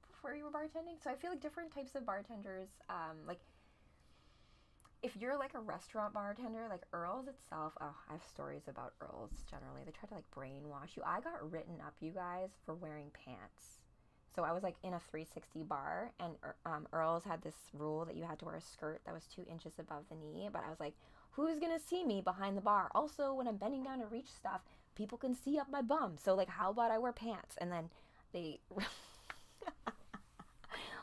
before you were bartending? So I feel like different types of bartenders, like if you're like a restaurant bartender, like Earl's itself, oh, I have stories about Earl's generally. They try to like brainwash you. I got written up, you guys, for wearing pants. So I was like in a 360 bar, and Earl's had this rule that you had to wear a skirt that was 2 inches above the knee. But I was like, who's gonna see me behind the bar? Also, when I'm bending down to reach stuff, people can see up my bum. So like, how about I wear pants? And then they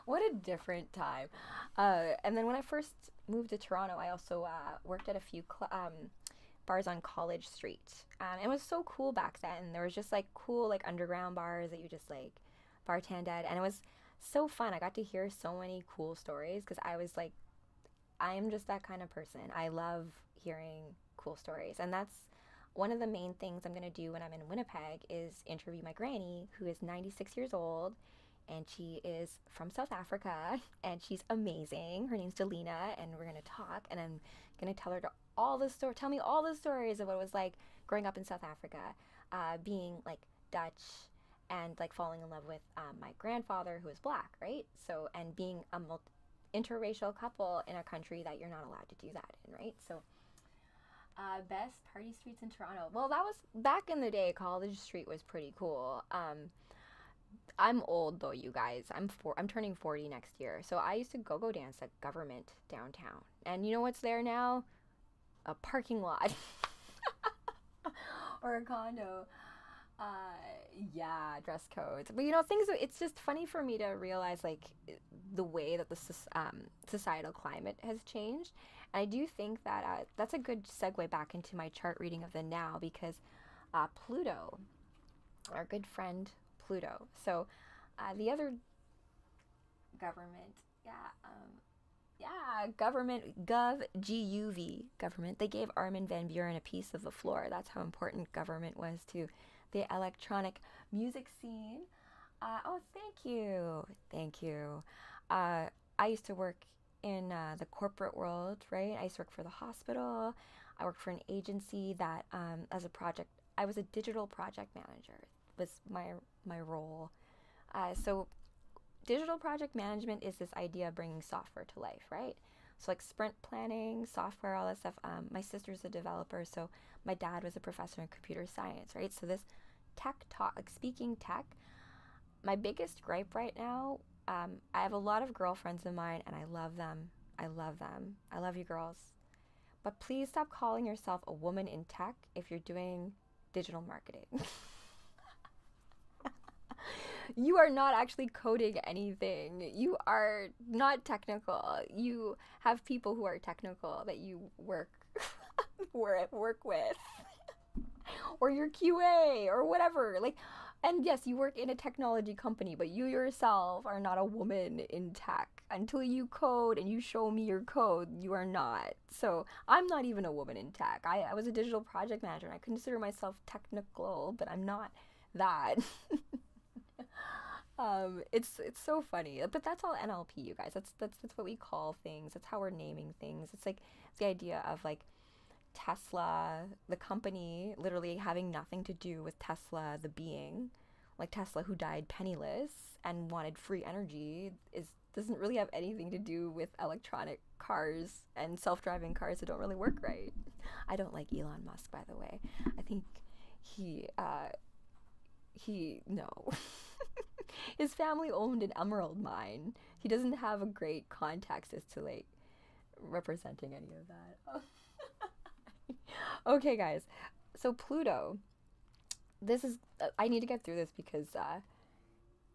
what a different time. And then when I first moved to Toronto, I also worked at a few bars on College Street. It was so cool back then. There was just like cool like underground bars that you just like bartend at, and it was so fun. I got to hear so many cool stories because I was like, I am just that kind of person. I love hearing cool stories, and that's one of the main things I'm going to do when I'm in Winnipeg is interview my granny, who is 96 years old, and she is from South Africa, and she's amazing. Her name's Delina, and we're going to talk, and I'm going to tell her tell me all the stories of what it was like growing up in South Africa, being like Dutch, and like falling in love with my grandfather who is black, right? So, and being a interracial couple in a country that you're not allowed to do that in, right? So, best party streets in Toronto. Well, that was back in the day. College Street was pretty cool. I'm old though, you guys. I'm turning 40 next year. So I used to go dance at Government downtown. And you know what's there now? A parking lot. Or a condo. Yeah, dress codes. But you know, it's just funny for me to realize like the way that the societal climate has changed. And I do think that that's a good segue back into my chart reading of the now, because Pluto, our good friend Pluto. So the other government, Yeah, government, G-U-V, government. They gave Armin van Buuren a piece of the floor. That's how important government was to the electronic music scene. Oh, thank you. Thank you. I used to work in the corporate world, right? I used to work for the hospital. I worked for an agency that, as a project, I was a digital project manager, was my role. So digital project management is this idea of bringing software to life, right? So like sprint planning, software, all that stuff. My sister's a developer, so my dad was a professor in computer science, right? So this tech talk, like speaking tech, my biggest gripe right now, I have a lot of girlfriends of mine and I love them. I love them. I love you girls. But please stop calling yourself a woman in tech if you're doing digital marketing. You are not actually coding anything. You are not technical. You have people who are technical that you work with, or your QA or whatever. Like, and yes, you work in a technology company, but you yourself are not a woman in tech. Until you code and you show me your code, you are not. So I'm not even a woman in tech. I was a digital project manager and I consider myself technical, but I'm not that. It's so funny, but that's all NLP, you guys. That's what we call things. That's how we're naming things. It's like the idea of like Tesla, the company, literally having nothing to do with Tesla, the being, like Tesla, who died penniless and wanted free energy, doesn't really have anything to do with electronic cars and self-driving cars that don't really work right. I don't like Elon Musk, by the way. I think he no. His family owned an emerald mine. He doesn't have a great context as to like representing any of that. Okay, guys. So Pluto. This is I need to get through this because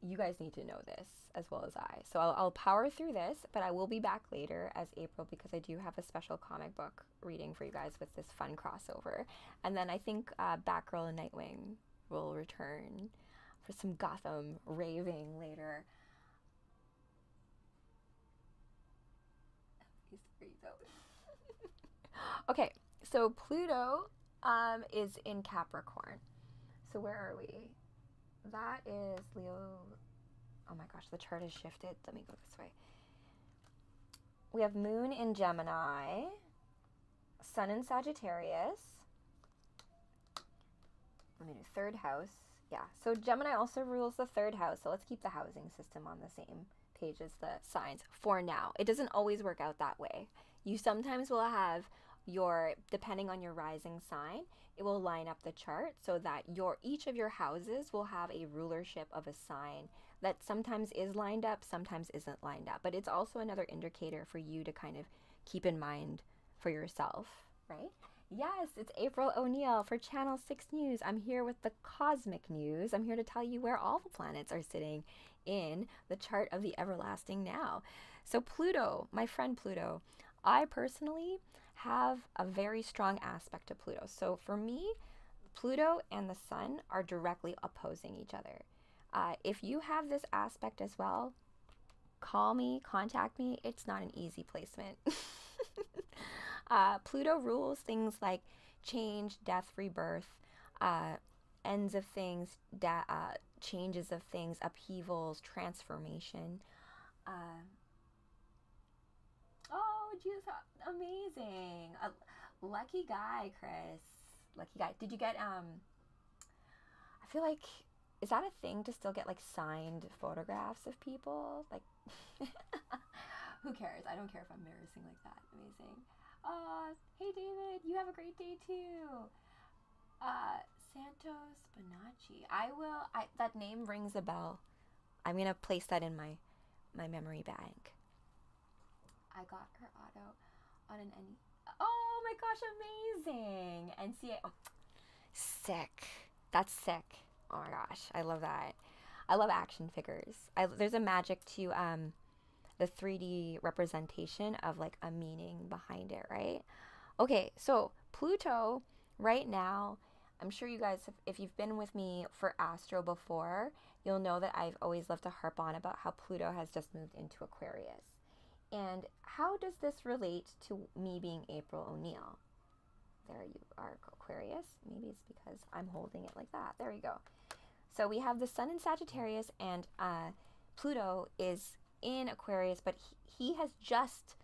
you guys need to know this as well as I. So I'll power through this, but I will be back later as April because I do have a special comic book reading for you guys with this fun crossover. And then I think Batgirl and Nightwing will return for some Gotham raving later. Okay, so Pluto is in Capricorn. So where are we? That is Leo. Oh my gosh, the chart has shifted. Let me go this way. We have Moon in Gemini, Sun in Sagittarius. Let me do third house. Yeah, so Gemini also rules the third house, so let's keep the housing system on the same page as the signs for now. It doesn't always work out that way. You sometimes will have depending on your rising sign, it will line up the chart so that each of your houses will have a rulership of a sign that sometimes is lined up, sometimes isn't lined up. But it's also another indicator for you to kind of keep in mind for yourself, right? Yes, it's April O'Neil for Channel 6 News. I'm here with the cosmic news. I'm here to tell you where all the planets are sitting in the chart of the everlasting now. So Pluto, my friend Pluto, I personally have a very strong aspect to Pluto. So for me, Pluto and the Sun are directly opposing each other. If you have this aspect as well, call me, contact me. It's not an easy placement. Pluto rules things like change, death, rebirth, ends of things, changes of things, upheavals, transformation. Oh, Jesus, amazing. Lucky guy, Chris. Lucky guy. Did you get, I feel like, is that a thing to still get, like, signed photographs of people? Like, who cares? I don't care if I'm embarrassing like that. Amazing. Hey, David, you have a great day, too. Santos Bonacci. That name rings a bell. I'm going to place that in my memory bank. I got her auto on an N. Oh my gosh, amazing. NCA. Oh, sick. That's sick. Oh my gosh, I love that. I love action figures. There's a magic to the 3D representation of like a meaning behind it, right? Okay, so Pluto right now, I'm sure you guys, if you've been with me for Astro before, you'll know that I've always loved to harp on about how Pluto has just moved into Aquarius. And how does this relate to me being April O'Neil? There you are, Aquarius. Maybe it's because I'm holding it like that. There you go. So we have the Sun in Sagittarius, and Pluto is in Aquarius, but he has just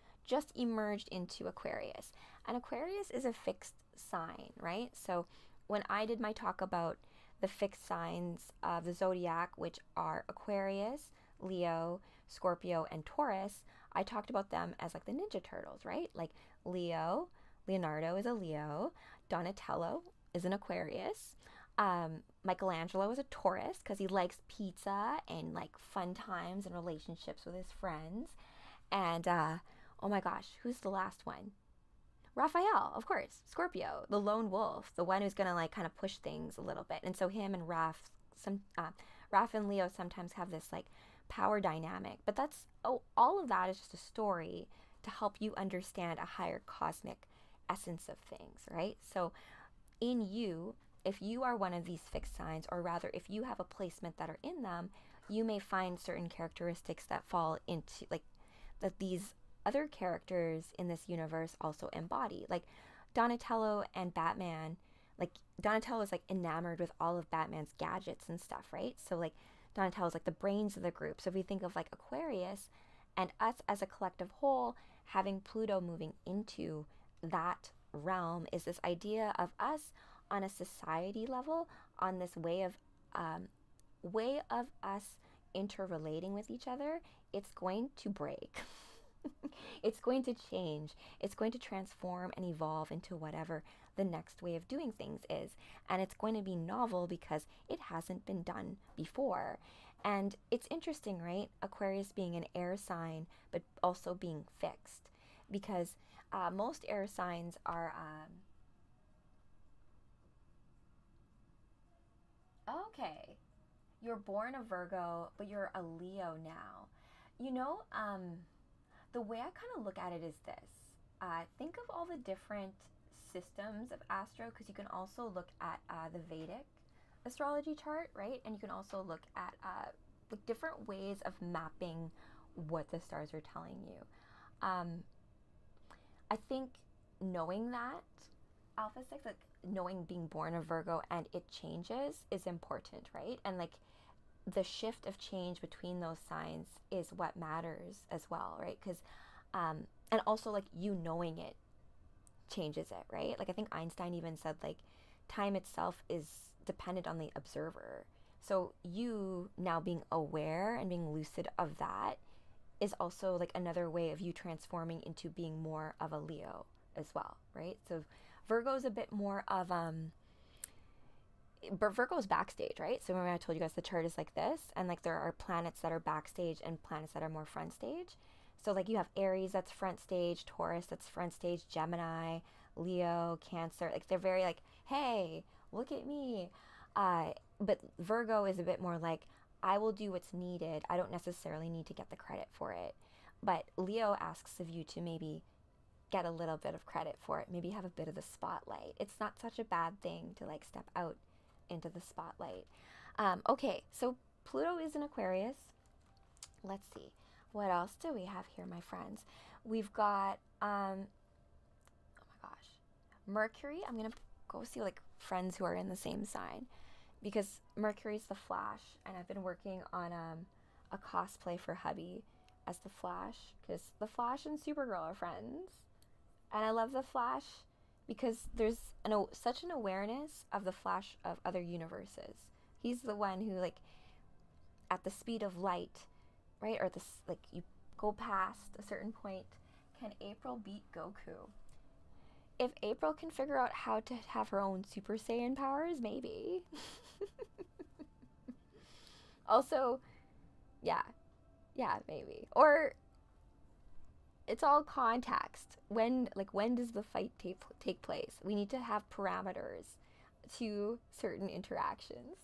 emerged into Aquarius. And Aquarius is a fixed sign, right? So when I did my talk about the fixed signs of the zodiac, which are Aquarius, Leo, Scorpio, and Taurus, I talked about them as like the Ninja Turtles, right? Like Leonardo is a Leo, Donatello is an Aquarius, Michelangelo is a Taurus because he likes pizza and like fun times and relationships with his friends. And oh my gosh, who's the last one? Raphael, of course, Scorpio, the lone wolf, the one who's gonna like kind of push things a little bit. And so him and Raph and Leo sometimes have this like power dynamic. But that's all of that is just a story to help you understand a higher cosmic essence of things, right? So in you, if you are one of these fixed signs, or rather if you have a placement that are in them, you may find certain characteristics that fall into like that these other characters in this universe also embody. Like Donatello and Batman, like Donatello is like enamored with all of Batman's gadgets and stuff, right? So like Donatello is like the brains of the group. So if we think of like Aquarius and us as a collective whole, having Pluto moving into that realm is this idea of us on a society level, on this way of us interrelating with each other. It's going to break. It's going to change. It's going to transform and evolve into whatever the next way of doing things is. And it's going to be novel because it hasn't been done before. And it's interesting, right? Aquarius being an air sign, but also being fixed. Because most air signs are... okay, you're born a Virgo, but you're a Leo now. You know, the way I kind of look at it is this. Think of all the different systems of astro, because you can also look at the Vedic astrology chart, right? And you can also look at like different ways of mapping what the stars are telling you. I think knowing that Alpha 6, like knowing being born a Virgo and it changes is important, right? And like the shift of change between those signs is what matters as well, right? Because and also like you knowing it changes it, right? Like I think Einstein even said like time itself is dependent on the observer. So you now being aware and being lucid of that is also like another way of you transforming into being more of a Leo as well, right? So Virgo is a bit more of but Virgo's backstage, right? So remember I told you guys the chart is like this, and like there are planets that are backstage and planets that are more front stage. So like you have Aries that's front stage, Taurus that's front stage, Gemini, Leo, Cancer. Like they're very like, hey, look at me. But Virgo is a bit more like, I will do what's needed. I don't necessarily need to get the credit for it. But Leo asks of you to maybe get a little bit of credit for it. Maybe have a bit of the spotlight. It's not such a bad thing to like step out into the spotlight. Okay, so Pluto is in Aquarius. Let's see. What else do we have here, my friends? We've got, oh my gosh, Mercury. I'm going to go see like friends who are in the same sign because Mercury's the Flash, and I've been working on a cosplay for hubby as the Flash because the Flash and Supergirl are friends. And I love the Flash because there's such an awareness of the Flash of other universes. He's the one who, like, at the speed of light, right, or this, like, you go past a certain point, can April beat Goku? If April can figure out how to have her own Super Saiyan powers, maybe. Also, yeah, maybe. Or it's all context. When does the fight take place? We need to have parameters to certain interactions.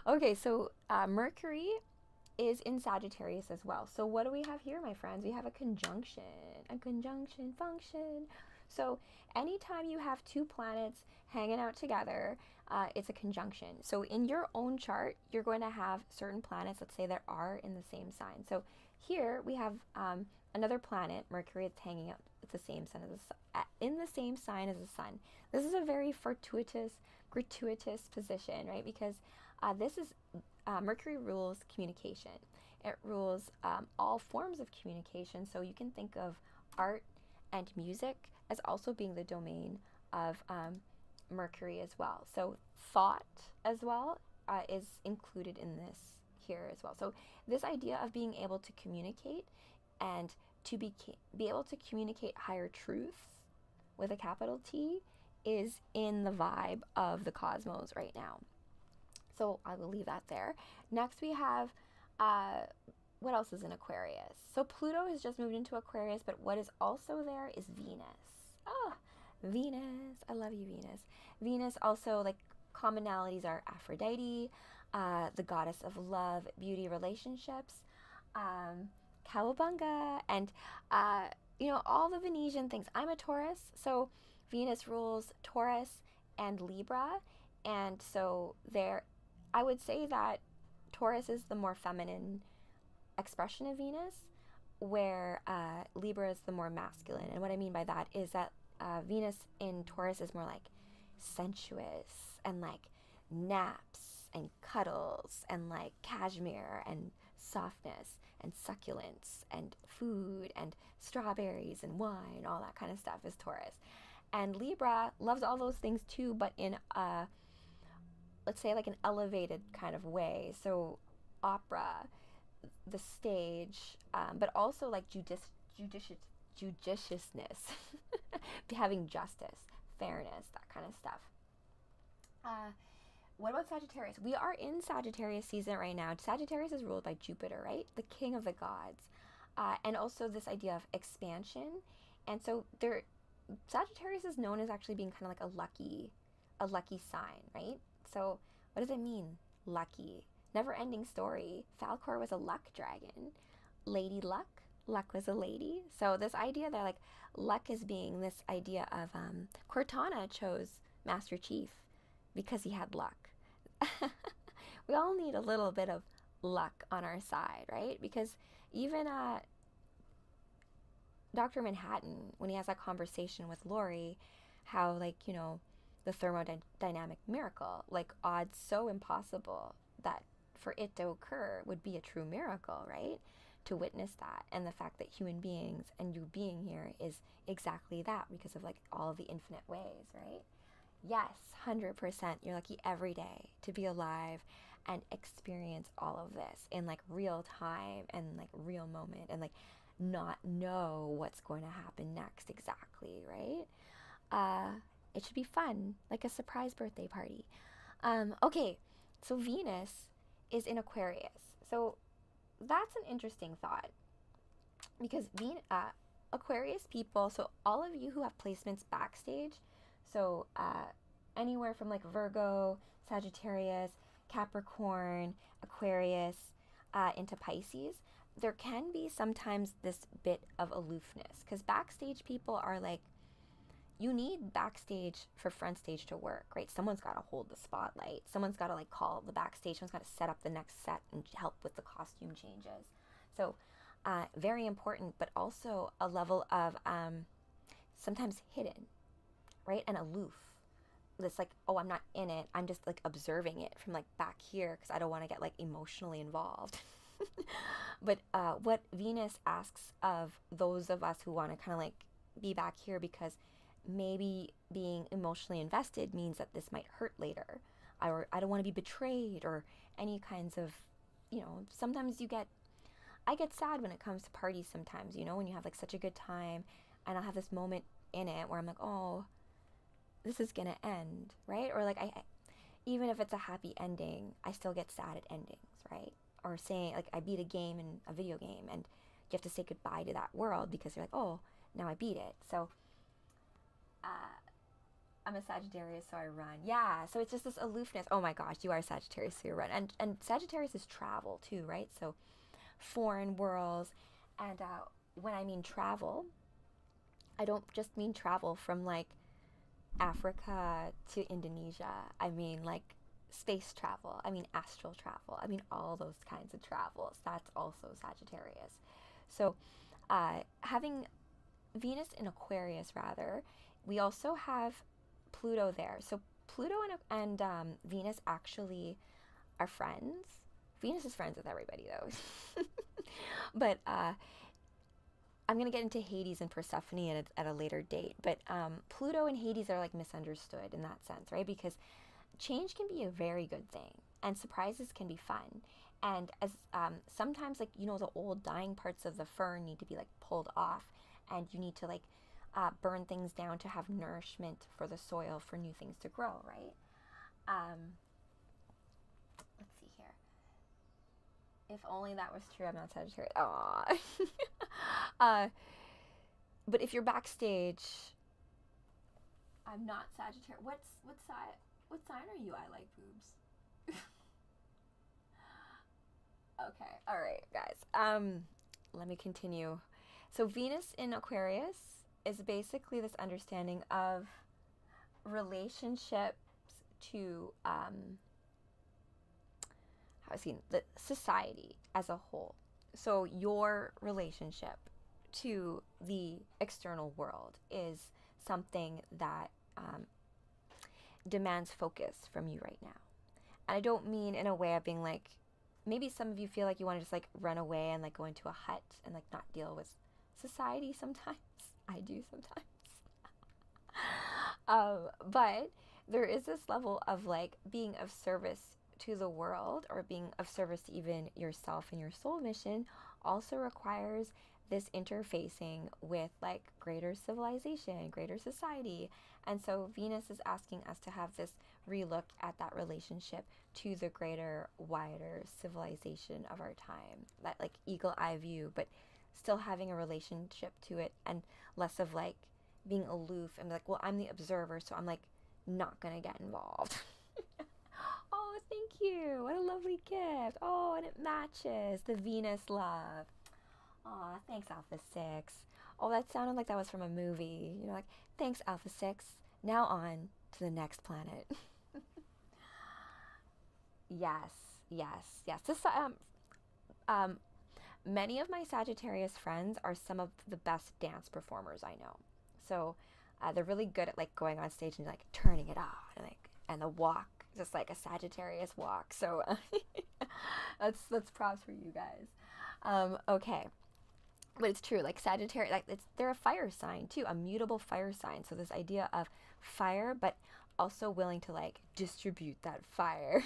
Okay, so Mercury is in Sagittarius as well. So what do we have here, my friends? We have a conjunction function. So anytime you have two planets hanging out together, it's a conjunction. So in your own chart, you're going to have certain planets, let's say, that are in the same sign. So here we have another planet, Mercury. It's hanging out at the same sun as the sun, in the same sign as the sun. This is a very gratuitous position, right? Because this is Mercury rules communication. It rules all forms of communication. So you can think of art and music as also being the domain of Mercury as well. So thought as well is included in this here as well. So this idea of being able to communicate and to be able to communicate higher truths with a capital T is in the vibe of the cosmos right now. So I will leave that there. Next we have what else is in Aquarius? So Pluto has just moved into Aquarius, but what is also there is Venus. Oh, Venus. I love you, Venus. Venus also, like, commonalities are Aphrodite, the goddess of love, beauty, relationships, Cowabunga, and, all the Venetian things. I'm a Taurus, so Venus rules Taurus and Libra, and so I would say that Taurus is the more feminine expression of Venus, where Libra is the more masculine. And what I mean by that is that Venus in Taurus is more like sensuous and like naps and cuddles and like cashmere and softness and succulence and food and strawberries and wine, all that kind of stuff is Taurus. And Libra loves all those things too, but in let's say like an elevated kind of way. So opera, the stage, but also like judiciousness, having justice, fairness, that kind of stuff. What about Sagittarius? We are in Sagittarius season right now. Sagittarius is ruled by Jupiter, right? The king of the gods. And also this idea of expansion. And so Sagittarius is known as actually being kind of like a lucky sign, right? So what does it mean? Lucky. Never-ending story. Falcor was a luck dragon. Lady Luck. Luck was a lady. So this idea that like luck is being this idea of Cortana chose Master Chief because he had luck. We all need a little bit of luck on our side, right? Because even Dr. Manhattan, when he has that conversation with Lori, how like, the thermodynamic miracle, like odds so impossible that for it to occur would be a true miracle, right? To witness that, and the fact that human beings and you being here is exactly that because of like all of the infinite ways, right? Yes, 100%. You're lucky every day to be alive and experience all of this in like real time and like real moment and like not know what's going to happen next exactly, right? It should be fun, like a surprise birthday party. Okay, so Venus is in Aquarius. So that's an interesting thought because Aquarius people, so all of you who have placements backstage, so anywhere from like Virgo, Sagittarius, Capricorn, Aquarius, into Pisces, there can be sometimes this bit of aloofness because backstage people are like, you need backstage for front stage to work, right? Someone's got to hold the spotlight. Someone's got to like call the backstage. Someone's got to set up the next set and help with the costume changes. So very important, but also a level of sometimes hidden, right? And aloof. It's like, oh, I'm not in it. I'm just like observing it from like back here because I don't want to get like emotionally involved. But what Venus asks of those of us who want to kind of like be back here because maybe being emotionally invested means that this might hurt later. Or I don't want to be betrayed or any kinds of, sometimes I get sad when it comes to parties sometimes, when you have like such a good time and I'll have this moment in it where I'm like, oh, this is going to end, right? Or like even if it's a happy ending, I still get sad at endings, right? Or saying like I beat a game in a video game and you have to say goodbye to that world because you're like, oh, now I beat it. So I'm a Sagittarius, so I run. Yeah, so it's just this aloofness. Oh my gosh, you are Sagittarius, so you run. And Sagittarius is travel too, right? So foreign worlds. And when I mean travel, I don't just mean travel from like Africa to Indonesia. I mean like space travel. I mean, astral travel. I mean, all those kinds of travels. That's also Sagittarius. So, having Venus in Aquarius, rather, we also have Pluto there. So, Pluto and Venus actually are friends. Venus is friends with everybody, though. But I'm going to get into Hades and Persephone at a later date. But Pluto and Hades are like misunderstood in that sense, right? Because change can be a very good thing, and surprises can be fun. And as sometimes, like, you know, the old dying parts of the fern need to be like pulled off, and you need to like burn things down to have nourishment for the soil for new things to grow, right? Let's see here. If only that was true. I'm not Sagittarius. Aww. But if you're backstage, I'm not Sagittarius. What sign are you? I like boobs. Okay. All right, guys. Let me continue. So Venus in Aquarius is basically this understanding of relationships to the society as a whole. So your relationship to the external world is something that demands focus from you right now. And I don't mean in a way of being like, maybe some of you feel like you want to just like run away and like go into a hut and like not deal with society sometimes. I do sometimes. But there is this level of like being of service to the world, or being of service to even yourself and your soul mission, also requires this interfacing with like greater civilization, greater society. And so Venus is asking us to have this relook at that relationship to the greater, wider civilization of our time. That like eagle eye view, but still having a relationship to it, and less of like being aloof and like, well, I'm the observer, so I'm like not gonna get involved. Oh, thank you. What a lovely gift. Oh, and it matches the Venus love. Aw, thanks, Alpha 6. Oh, that sounded like that was from a movie. You know, like, thanks, Alpha 6. Now on to the next planet. Yes. This, many of my Sagittarius friends are some of the best dance performers I know. So they're really good at like going on stage and like turning it on, and the walk, just like a Sagittarius walk. So that's props for you guys. Okay. But it's true, like Sagittarius, like they're a fire sign too, a mutable fire sign. So this idea of fire, but also willing to like distribute that fire,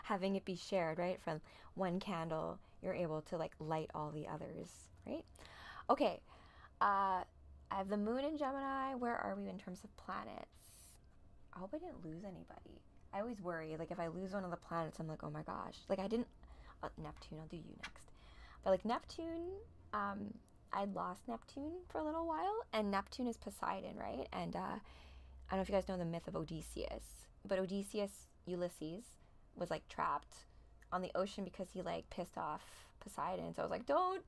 having it be shared, right? From one candle, you're able to like light all the others, right? Okay, I have the moon in Gemini. Where are we in terms of planets? I hope I didn't lose anybody. I always worry, like if I lose one of the planets, I'm like, oh my gosh, like I didn't. Neptune, I'll do you next. But like Neptune, I'd lost Neptune for a little while, and Neptune is Poseidon, right? And I don't know if you guys know the myth of Odysseus, but Ulysses, was like trapped on the ocean because he like pissed off Poseidon. So I was like, don't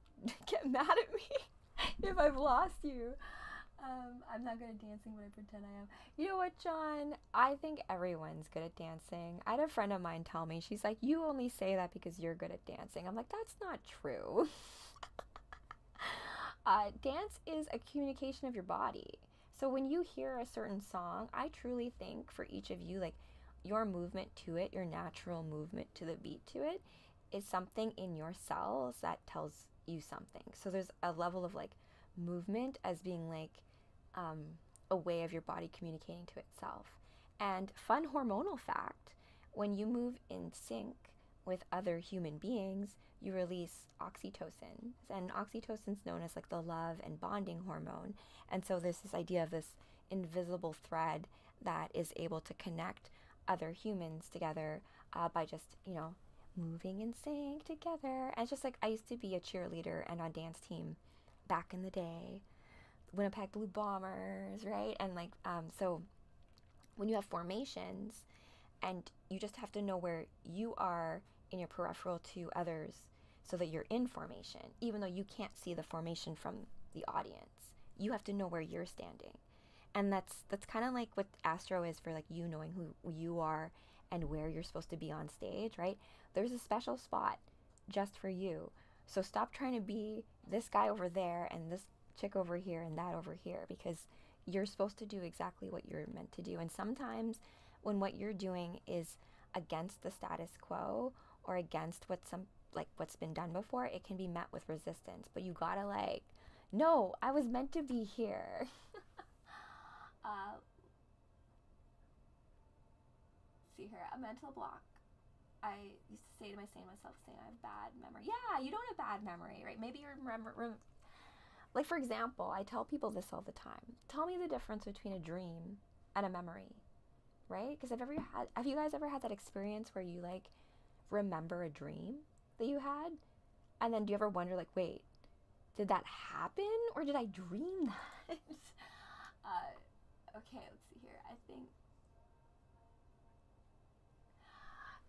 get mad at me if I've lost you. I'm not good at dancing, but I pretend I am. You know what, John? I think everyone's good at dancing. I had a friend of mine tell me, she's like, you only say that because you're good at dancing. I'm like, that's not true. Dance is a communication of your body. So when you hear a certain song, I truly think for each of you, like your movement to it, your natural movement to the beat to it, is something in your cells that tells you something. So there's a level of like movement as being like a way of your body communicating to itself. And fun hormonal fact, when you move in sync with other human beings, you release oxytocin. And oxytocin is known as like the love and bonding hormone. And so there's this idea of this invisible thread that is able to connect other humans together by just, you know, moving in sync together. And it's just like, I used to be a cheerleader and on dance team back in the day. Winnipeg Blue Bombers, right? And like, so when you have formations and you just have to know where you are in your peripheral to others so that you're in formation, even though you can't see the formation from the audience, you have to know where you're standing. And that's kind of like what astro is for like you knowing who you are and where you're supposed to be on stage, right? There's a special spot just for you. So stop trying to be this guy over there and this chick over here and that over here, because you're supposed to do exactly what you're meant to do. And sometimes when what you're doing is against the status quo or against what's been done before, it can be met with resistance. But you gotta no, I was meant to be here. See here, a mental block. I used to say to myself, I have bad memory. Yeah, you don't have bad memory, right? Maybe you remember. Like, for example, I tell people this all the time. Tell me the difference between a dream and a memory, right? Because have you guys ever had that experience where you remember a dream that you had, and then do you ever wonder wait, did that happen or did I dream that? Okay, let's see here. I think,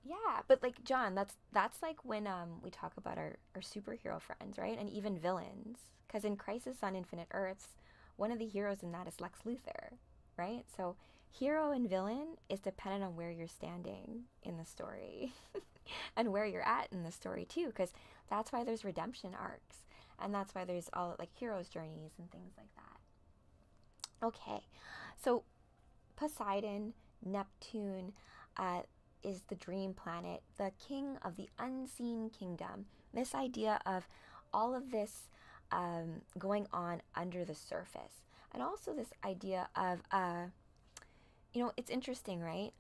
yeah, but John, that's when we talk about our superhero friends, right? And even villains, because in Crisis on Infinite Earths, one of the heroes in that is Lex Luthor, right? So hero and villain is dependent on where you're standing in the story and where you're at in the story too, because that's why there's redemption arcs, and that's why there's all heroes' journeys and things like that. Okay, so Poseidon, Neptune, is the dream planet, the king of the unseen kingdom. This idea of all of this going on under the surface. And also this idea of, it's interesting, right?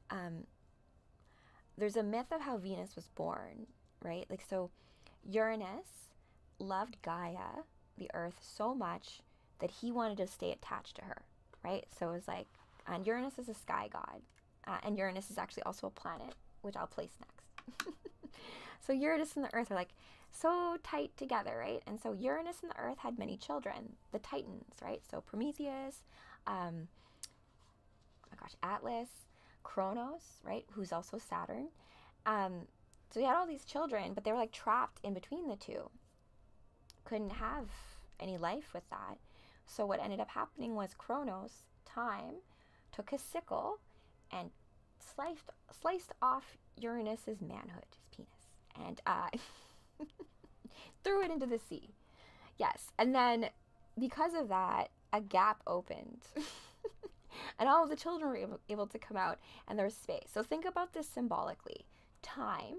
There's a myth of how Venus was born, right? So Uranus loved Gaia, the earth, so much that he wanted to stay attached to her, right? So it was and Uranus is a sky god. And Uranus is actually also a planet, which I'll place next. So Uranus and the Earth are so tight together, right? And so Uranus and the Earth had many children, the Titans, right? So Prometheus, Atlas, Kronos, right? Who's also Saturn. So he had all these children, but they were trapped in between the two. Couldn't have any life with that. So what ended up happening was Kronos, time, took his sickle and sliced off Uranus's manhood, his penis, and threw it into the sea. Yes, and then because of that, a gap opened, and all of the children were able to come out, and there was space. So think about this symbolically. Time,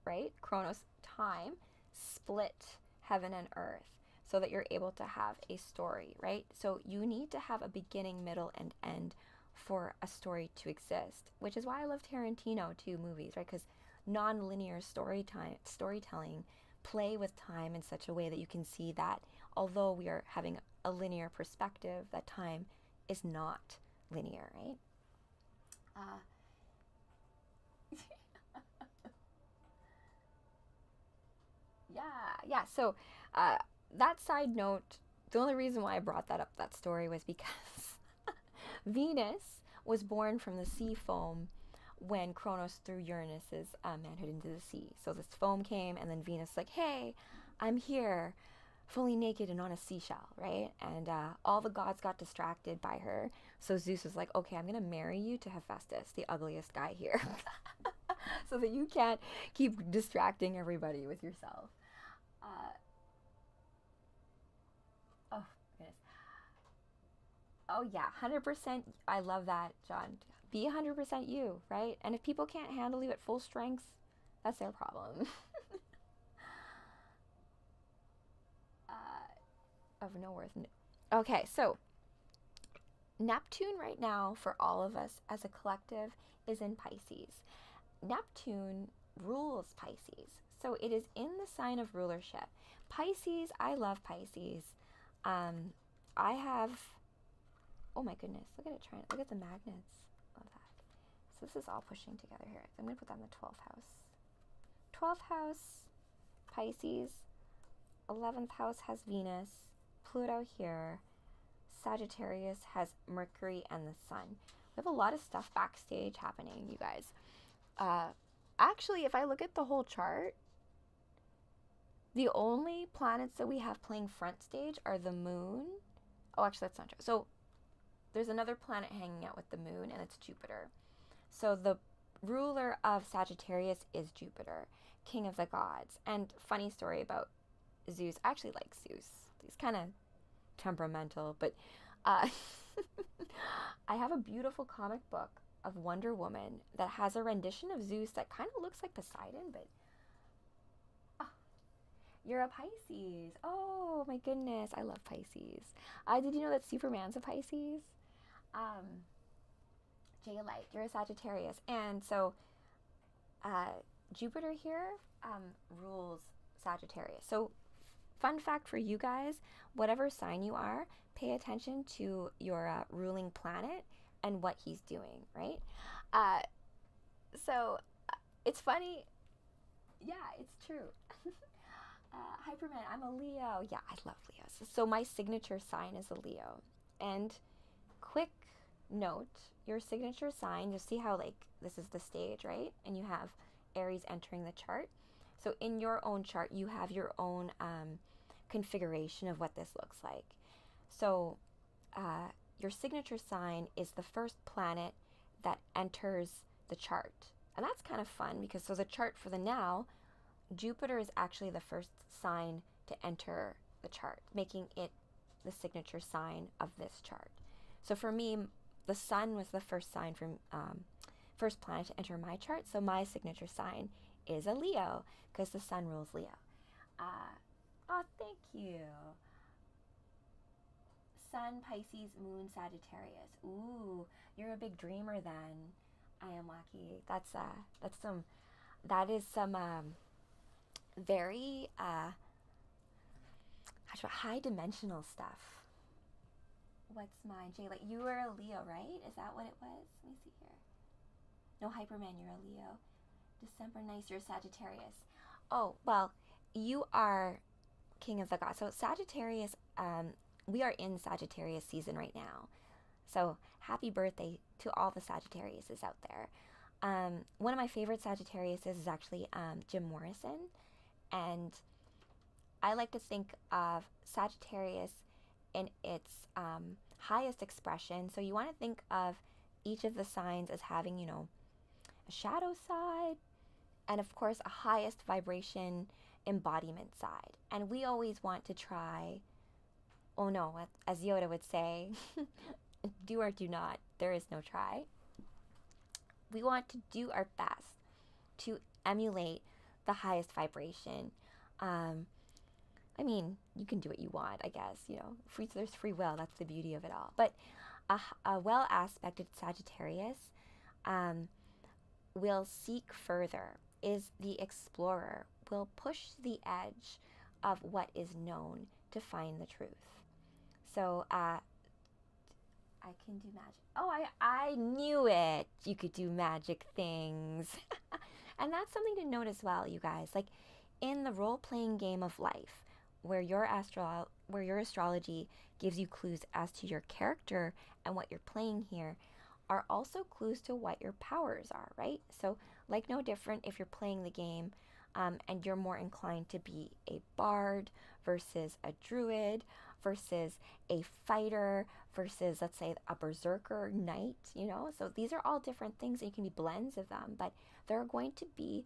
right? Kronos, time, split heaven and earth so that you're able to have a story, right? So you need to have a beginning, middle, and end for a story to exist, which is why I love Tarantino too, movies, right? Because non-linear storytelling play with time in such a way that you can see that although we are having a linear perspective, that time is not linear, right? Yeah. So that side note, the only reason why I brought that story was because Venus was born from the sea foam when Kronos threw Uranus's manhood into the sea. So this foam came, and then Venus hey, I'm here, fully naked and on a seashell, right? And all the gods got distracted by her. So Zeus was okay, I'm going to marry you to Hephaestus, the ugliest guy here, so that you can't keep distracting everybody with yourself. Oh, goodness. Oh, yeah, 100%. I love that, John. Be 100% you, right? And if people can't handle you at full strength, that's their problem. Of no worth. Okay, so Neptune right now for all of us as a collective is in Pisces. Neptune rules Pisces, so it is in the sign of rulership. Pisces, I love Pisces. I have, oh my goodness, look at it look at the magnets of that. So this is all pushing together here. I'm going to put that in the 12th house. 12th house, Pisces. 11th house has Venus. Pluto here. Sagittarius has Mercury and the Sun. We have a lot of stuff backstage happening, you guys. Actually, if I look at the whole chart, the only planets that we have playing front stage are the moon. Oh, actually, that's not true. So there's another planet hanging out with the moon, and it's Jupiter. So the ruler of Sagittarius is Jupiter, king of the gods. And funny story about Zeus. I actually like Zeus. He's kind of temperamental, but uh, I have a beautiful comic book of Wonder Woman that has a rendition of Zeus that kind of looks like Poseidon, but you're a Pisces. Oh my goodness, I love Pisces. Did you know that Superman's a Pisces? Jay Light, you're a Sagittarius, and so Jupiter here rules Sagittarius. So fun fact for you guys, whatever sign you are, pay attention to your ruling planet and what he's doing, right? So it's funny. Yeah, it's true. Hyperman, I'm a Leo. Yeah, I love Leos. So my signature sign is a Leo. And quick note, your signature sign, you'll see how like this is the stage, right? And you have Aries entering the chart. So in your own chart, you have your own configuration of what this looks like. So your signature sign is the first planet that enters the chart. And that's kind of fun because so the chart for the now, Jupiter is actually the first sign to enter the chart, making it the signature sign of this chart. So for me, the sun was the first sign from first planet to enter my chart. So my signature sign is a Leo because the sun rules Leo. Oh, thank you. Sun, Pisces, Moon, Sagittarius. Ooh, you're a big dreamer then. I am wacky. That is some very high dimensional stuff. What's mine, Jay? Like you were a Leo, right? Is that what it was? Let me see here. No, Hyperman, you're a Leo. December nice, you're a Sagittarius. Oh, well, you are king of the gods. So Sagittarius, we are in Sagittarius season right now. So happy birthday to all the Sagittariuses out there. One of my favorite Sagittariuses is actually Jim Morrison. And I like to think of Sagittarius in its highest expression. So you want to think of each of the signs as having, you know, a shadow side and of course a highest vibration embodiment side. And we always want to try, oh no, as Yoda would say, do or do not. There is no try. We want to do our best to emulate the highest vibration. I mean, you can do what you want, I guess, you know, there's free will. That's the beauty of it all. But a well-aspected Sagittarius will seek further, is the explorer, will push the edge of what is known to find the truth. So I can do magic. Oh, I knew it. You could do magic things. And that's something to note as well, you guys. Like in the role-playing game of life, where your astrology gives you clues as to your character and what you're playing here, are also clues to what your powers are, right? So like no different if you're playing the game and you're more inclined to be a bard versus a druid versus a fighter versus, let's say, a berserker knight, you know? So these are all different things and you can be blends of them, but there are going to be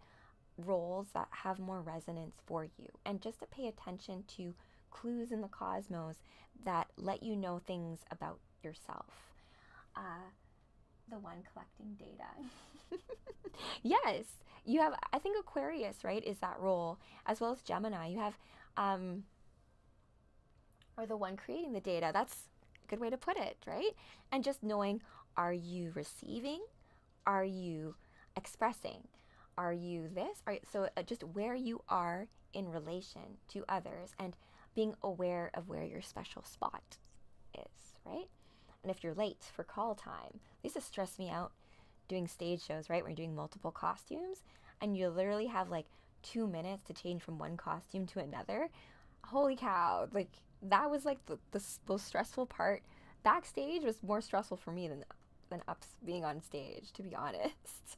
roles that have more resonance for you. And just to pay attention to clues in the cosmos that let you know things about yourself. The one collecting data. Yes, you have, I think Aquarius, right, is that role, as well as Gemini. You have, or the one creating the data. That's a good way to put it, right? And just knowing, are you receiving? Are you expressing? Are you this? So just where you are in relation to others and being aware of where your special spot is, right? And if you're late for call time, this has stressed me out doing stage shows, right? Where you're doing multiple costumes and you literally have like 2 minutes to change from one costume to another. Holy cow. Like that was like the most stressful part. Backstage was more stressful for me than ups being on stage, to be honest.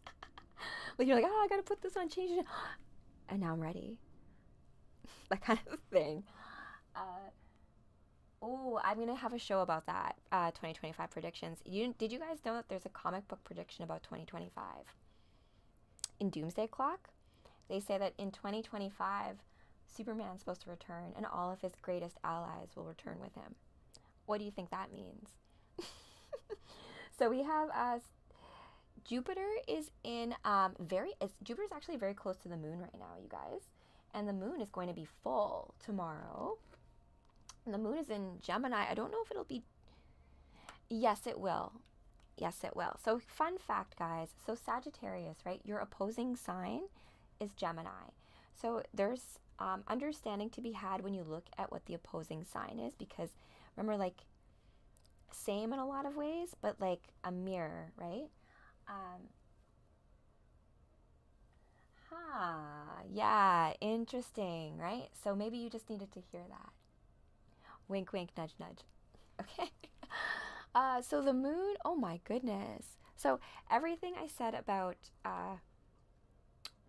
Like you're like, oh, I gotta put this on, change it, and now I'm ready. That kind of thing. Oh, I'm gonna have a show about that. 2025 predictions. Did you guys know that there's a comic book prediction about 2025? in Doomsday Clock, they say that in 2025, Superman's supposed to return and all of his greatest allies will return with him. What do you think that means? So we have Jupiter is in Jupiter's actually very close to the moon right now, you guys. And the moon is going to be full tomorrow. And the moon is in Gemini. I don't know if it'll be... Yes, it will. Yes, it will. So fun fact, guys. So Sagittarius, right? Your opposing sign is Gemini. So there's understanding to be had when you look at what the opposing sign is, because remember, like, same in a lot of ways, but like a mirror, right? Yeah, interesting, right? So maybe you just needed to hear that. Wink, wink, nudge, nudge. Okay. So the moon, oh my goodness. So everything I said about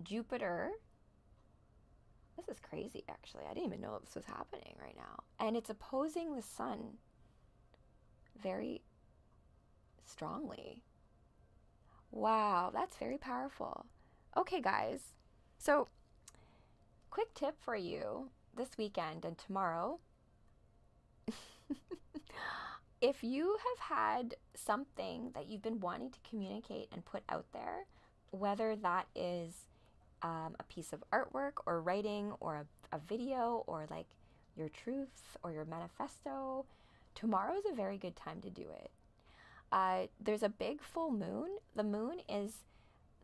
Jupiter, this is crazy, actually. I didn't even know this was happening right now. And it's opposing the sun very strongly. Wow, that's very powerful. Okay, guys. So, quick tip for you this weekend and tomorrow. If you have had something that you've been wanting to communicate and put out there, whether that is a piece of artwork or writing or a video or like your truth or your manifesto, tomorrow is a very good time to do it. There's a big full moon. The moon is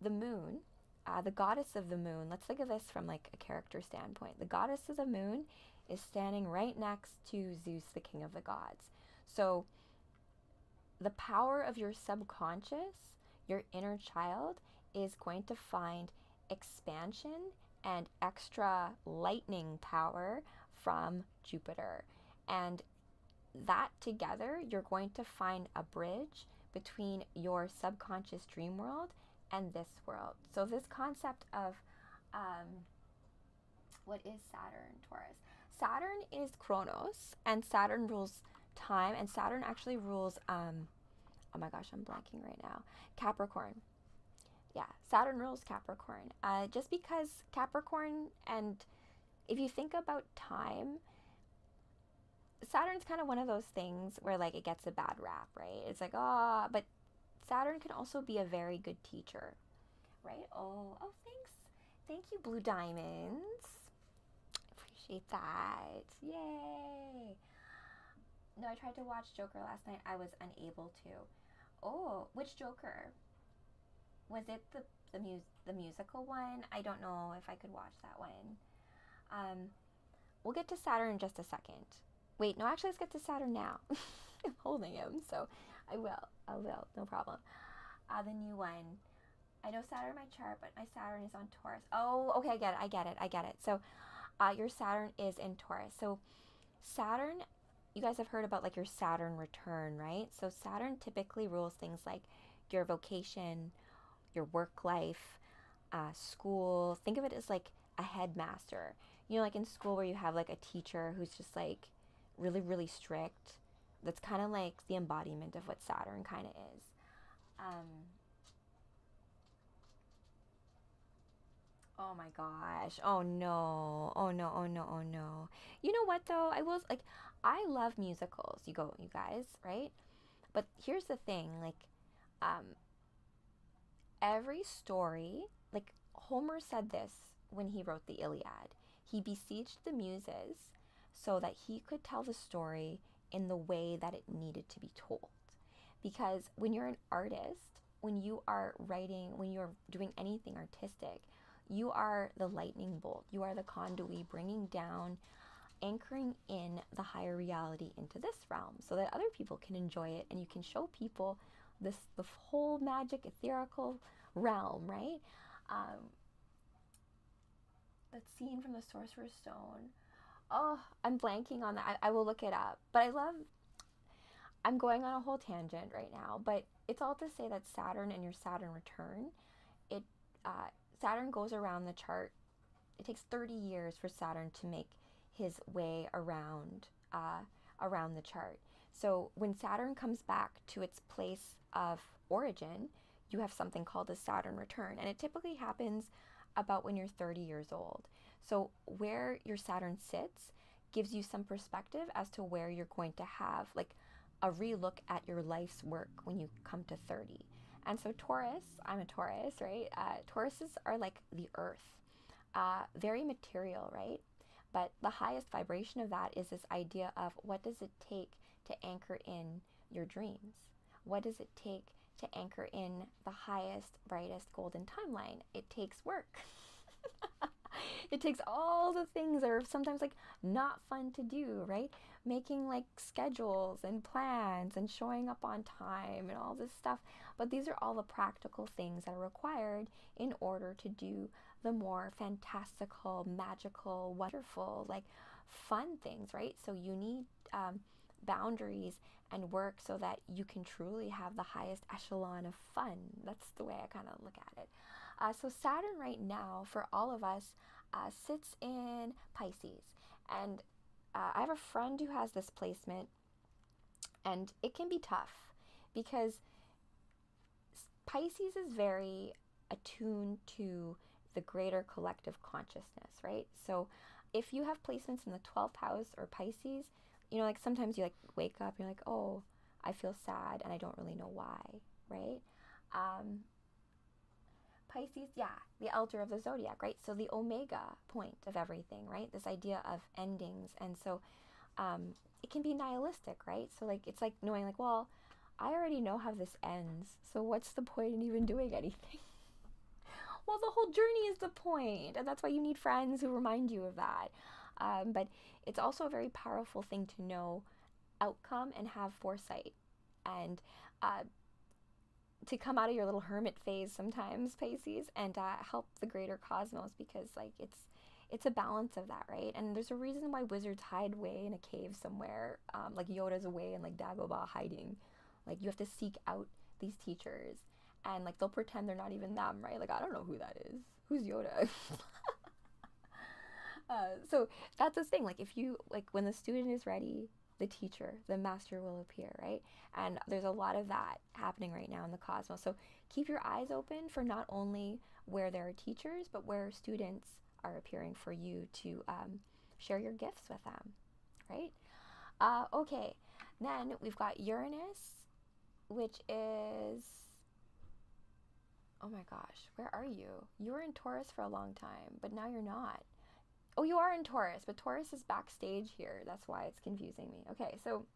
the moon, the goddess of the moon. Let's look at this from like a character standpoint. The goddess of the moon is standing right next to Zeus, the king of the gods. So the power of your subconscious, your inner child, is going to find expansion and extra lightning power from Jupiter. And that together, you're going to find a bridge between your subconscious dream world and this world. So this concept of, what is Saturn, Taurus? Saturn is Chronos, and Saturn rules time, and Saturn actually rules, oh my gosh, I'm blanking right now, Capricorn. Yeah, Saturn rules Capricorn. Just because Capricorn, and if you think about time, Saturn's kind of one of those things where like it gets a bad rap, right? It's like, oh, but Saturn can also be a very good teacher, right? Oh, thanks. Thank you, Blue Diamonds. Appreciate that. Yay. No, I tried to watch Joker last night. I was unable to. Oh, which Joker? Was it the musical one? I don't know if I could watch that one. We'll get to Saturn in just a second. Wait, no, actually, let's get to Saturn now. I'm holding him, so I will, no problem. The new one. I know Saturn in my chart, but my Saturn is on Taurus. Oh, okay, I get it. So, your Saturn is in Taurus. So, Saturn, you guys have heard about like your Saturn return, right? So, Saturn typically rules things like your vocation, your work life, school. Think of it as like a headmaster. You know, like in school where you have like a teacher who's just like really, really strict. That's kind of like the embodiment of what Saturn kind of is. Oh my gosh. Oh no. Oh no. Oh no. Oh no. You know what though? I love musicals. You guys, right? But here's the thing, like, every story, like Homer said this when he wrote the Iliad. He besieged the muses so that he could tell the story in the way that it needed to be told. Because when you're an artist, when you are writing, when you're doing anything artistic, you are the lightning bolt. You are the conduit bringing down, anchoring in the higher reality into this realm so that other people can enjoy it and you can show people the whole magic etherical realm, right? That scene from the Sorcerer's Stone. Oh, I'm blanking on that. I will look it up. But I'm going on a whole tangent right now, but it's all to say that Saturn and your Saturn return, Saturn goes around the chart. It takes 30 years for Saturn to make his way around the chart. So when Saturn comes back to its place of origin, you have something called a Saturn return. And it typically happens about when you're 30 years old. So where your Saturn sits gives you some perspective as to where you're going to have like a relook at your life's work when you come to 30. And so Taurus, I'm a Taurus, right? Tauruses are like the earth, very material, right? But the highest vibration of that is this idea of what does it take to anchor in your dreams? What does it take to anchor in the highest, brightest golden timeline? It takes work. It takes all the things that are sometimes like not fun to do, right? Making like schedules and plans and showing up on time and all this stuff. But these are all the practical things that are required in order to do the more fantastical, magical, wonderful, like fun things, right? So you need boundaries and work so that you can truly have the highest echelon of fun. That's the way I kind of look at it. So Saturn right now, for all of us, sits in Pisces. And I have a friend who has this placement, and it can be tough because Pisces is very attuned to the greater collective consciousness, right? So if you have placements in the 12th house or Pisces, you know, like sometimes you like wake up and you're like, oh, I feel sad and I don't really know why, right? Pisces, yeah, the elder of the zodiac, right? So the omega point of everything, right? This idea of endings. And so it can be nihilistic, right? So like it's like knowing like, well, I already know how this ends, so what's the point in even doing anything? Well, the whole journey is the point, and that's why you need friends who remind you of that. But it's also a very powerful thing to know outcome and have foresight, and to come out of your little hermit phase sometimes, Pisces, and help the greater cosmos, because like it's a balance of that, right? And there's a reason why wizards hide away in a cave somewhere, like Yoda's away and like Dagobah hiding. Like you have to seek out these teachers, and like they'll pretend they're not even them, right? Like I don't know who that is. Who's Yoda? So that's the thing. Like if you like when the student is ready, the teacher, the master will appear, right? And there's a lot of that happening right now in the cosmos. So keep your eyes open for not only where there are teachers, but where students are appearing for you to share your gifts with them, right? Okay, then we've got Uranus, which is, oh my gosh, where are you? You were in Taurus for a long time, but now you're not. Oh, you are in Taurus, but Taurus is backstage here. That's why it's confusing me. Okay, so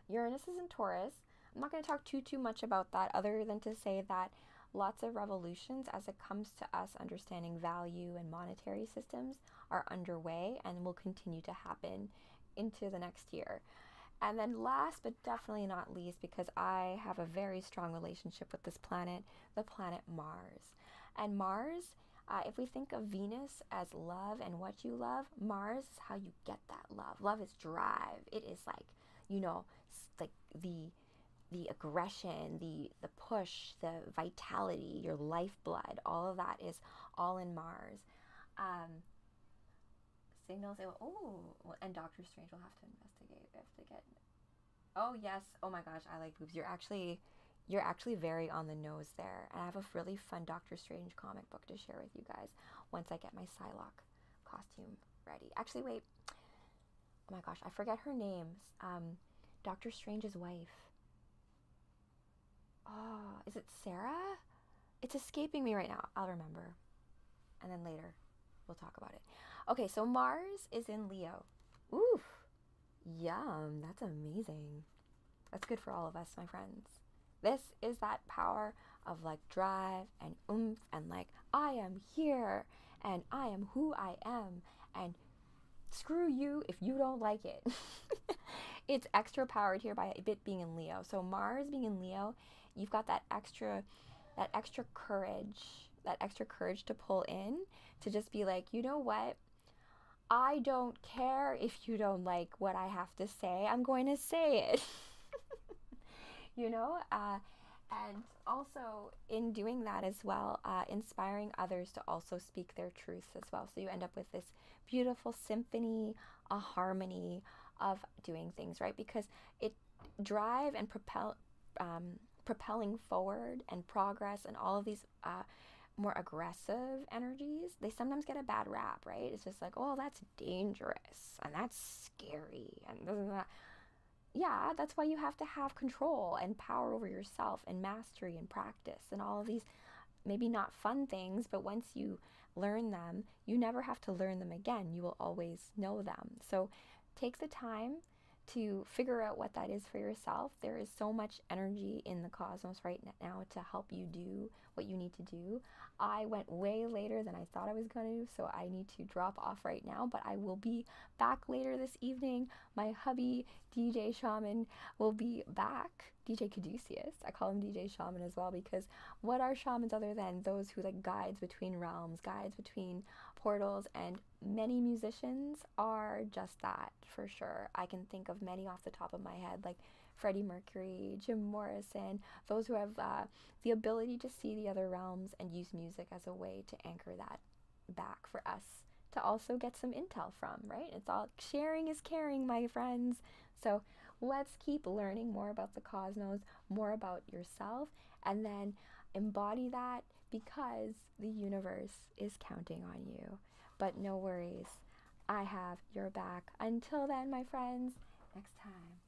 Uranus is in Taurus. I'm not going to talk too much about that other than to say that lots of revolutions as it comes to us understanding value and monetary systems are underway and will continue to happen into the next year. And then last but definitely not least, because I have a very strong relationship with this planet, the planet Mars. And Mars, if we think of Venus as love and what you love, Mars is how you get that love. Love is drive. It is like, you know, like the aggression, the push, the vitality, your lifeblood, all of that is all in Mars. Signals, and Doctor Strange will have to investigate. We have to get, oh yes, oh my gosh, I like boobs. You're actually very on the nose there. And I have a really fun Doctor Strange comic book to share with you guys once I get my Psylocke costume ready. Actually, wait, oh my gosh, I forget her name. Doctor Strange's wife. Oh, is it Sarah? It's escaping me right now. I'll remember. And then later, we'll talk about it. Okay, so Mars is in Leo. Oof. Yum. That's amazing. That's good for all of us, my friends. This is that power of like drive and oomph and like, I am here and I am who I am and screw you if you don't like it. It's extra powered here by it being in Leo. So Mars being in Leo, you've got that extra courage to pull in, to just be like, you know what? I don't care if you don't like what I have to say. I'm going to say it. You know? And also in doing that as well, inspiring others to also speak their truths as well. So you end up with this beautiful symphony, a harmony of doing things, right? Because it drive and propelling forward and progress and all of these more aggressive energies, they sometimes get a bad rap, right? It's just like, oh, that's dangerous and that's scary and this and that. Yeah, that's why you have to have control and power over yourself and mastery and practice and all of these maybe not fun things, but once you learn them, you never have to learn them again. You will always know them. So take the time to figure out what that is for yourself. There is so much energy in the cosmos right now to help you do what you need to do. I went way later than I thought I was going to, so I need to drop off right now, but I will be back later this evening. My hubby, DJ Shaman, will be back. DJ Caduceus. I call him DJ Shaman as well, because what are shamans other than those who like guides between realms, guides between portals, and many musicians are just that for sure. I can think of many off the top of my head, like Freddie Mercury, Jim Morrison, those who have the ability to see the other realms and use music as a way to anchor that back for us to also get some intel from, right? It's all sharing is caring, my friends. So let's keep learning more about the cosmos, more about yourself, and then embody that, because the universe is counting on you. But no worries, I have your back. Until then, my friends, next time.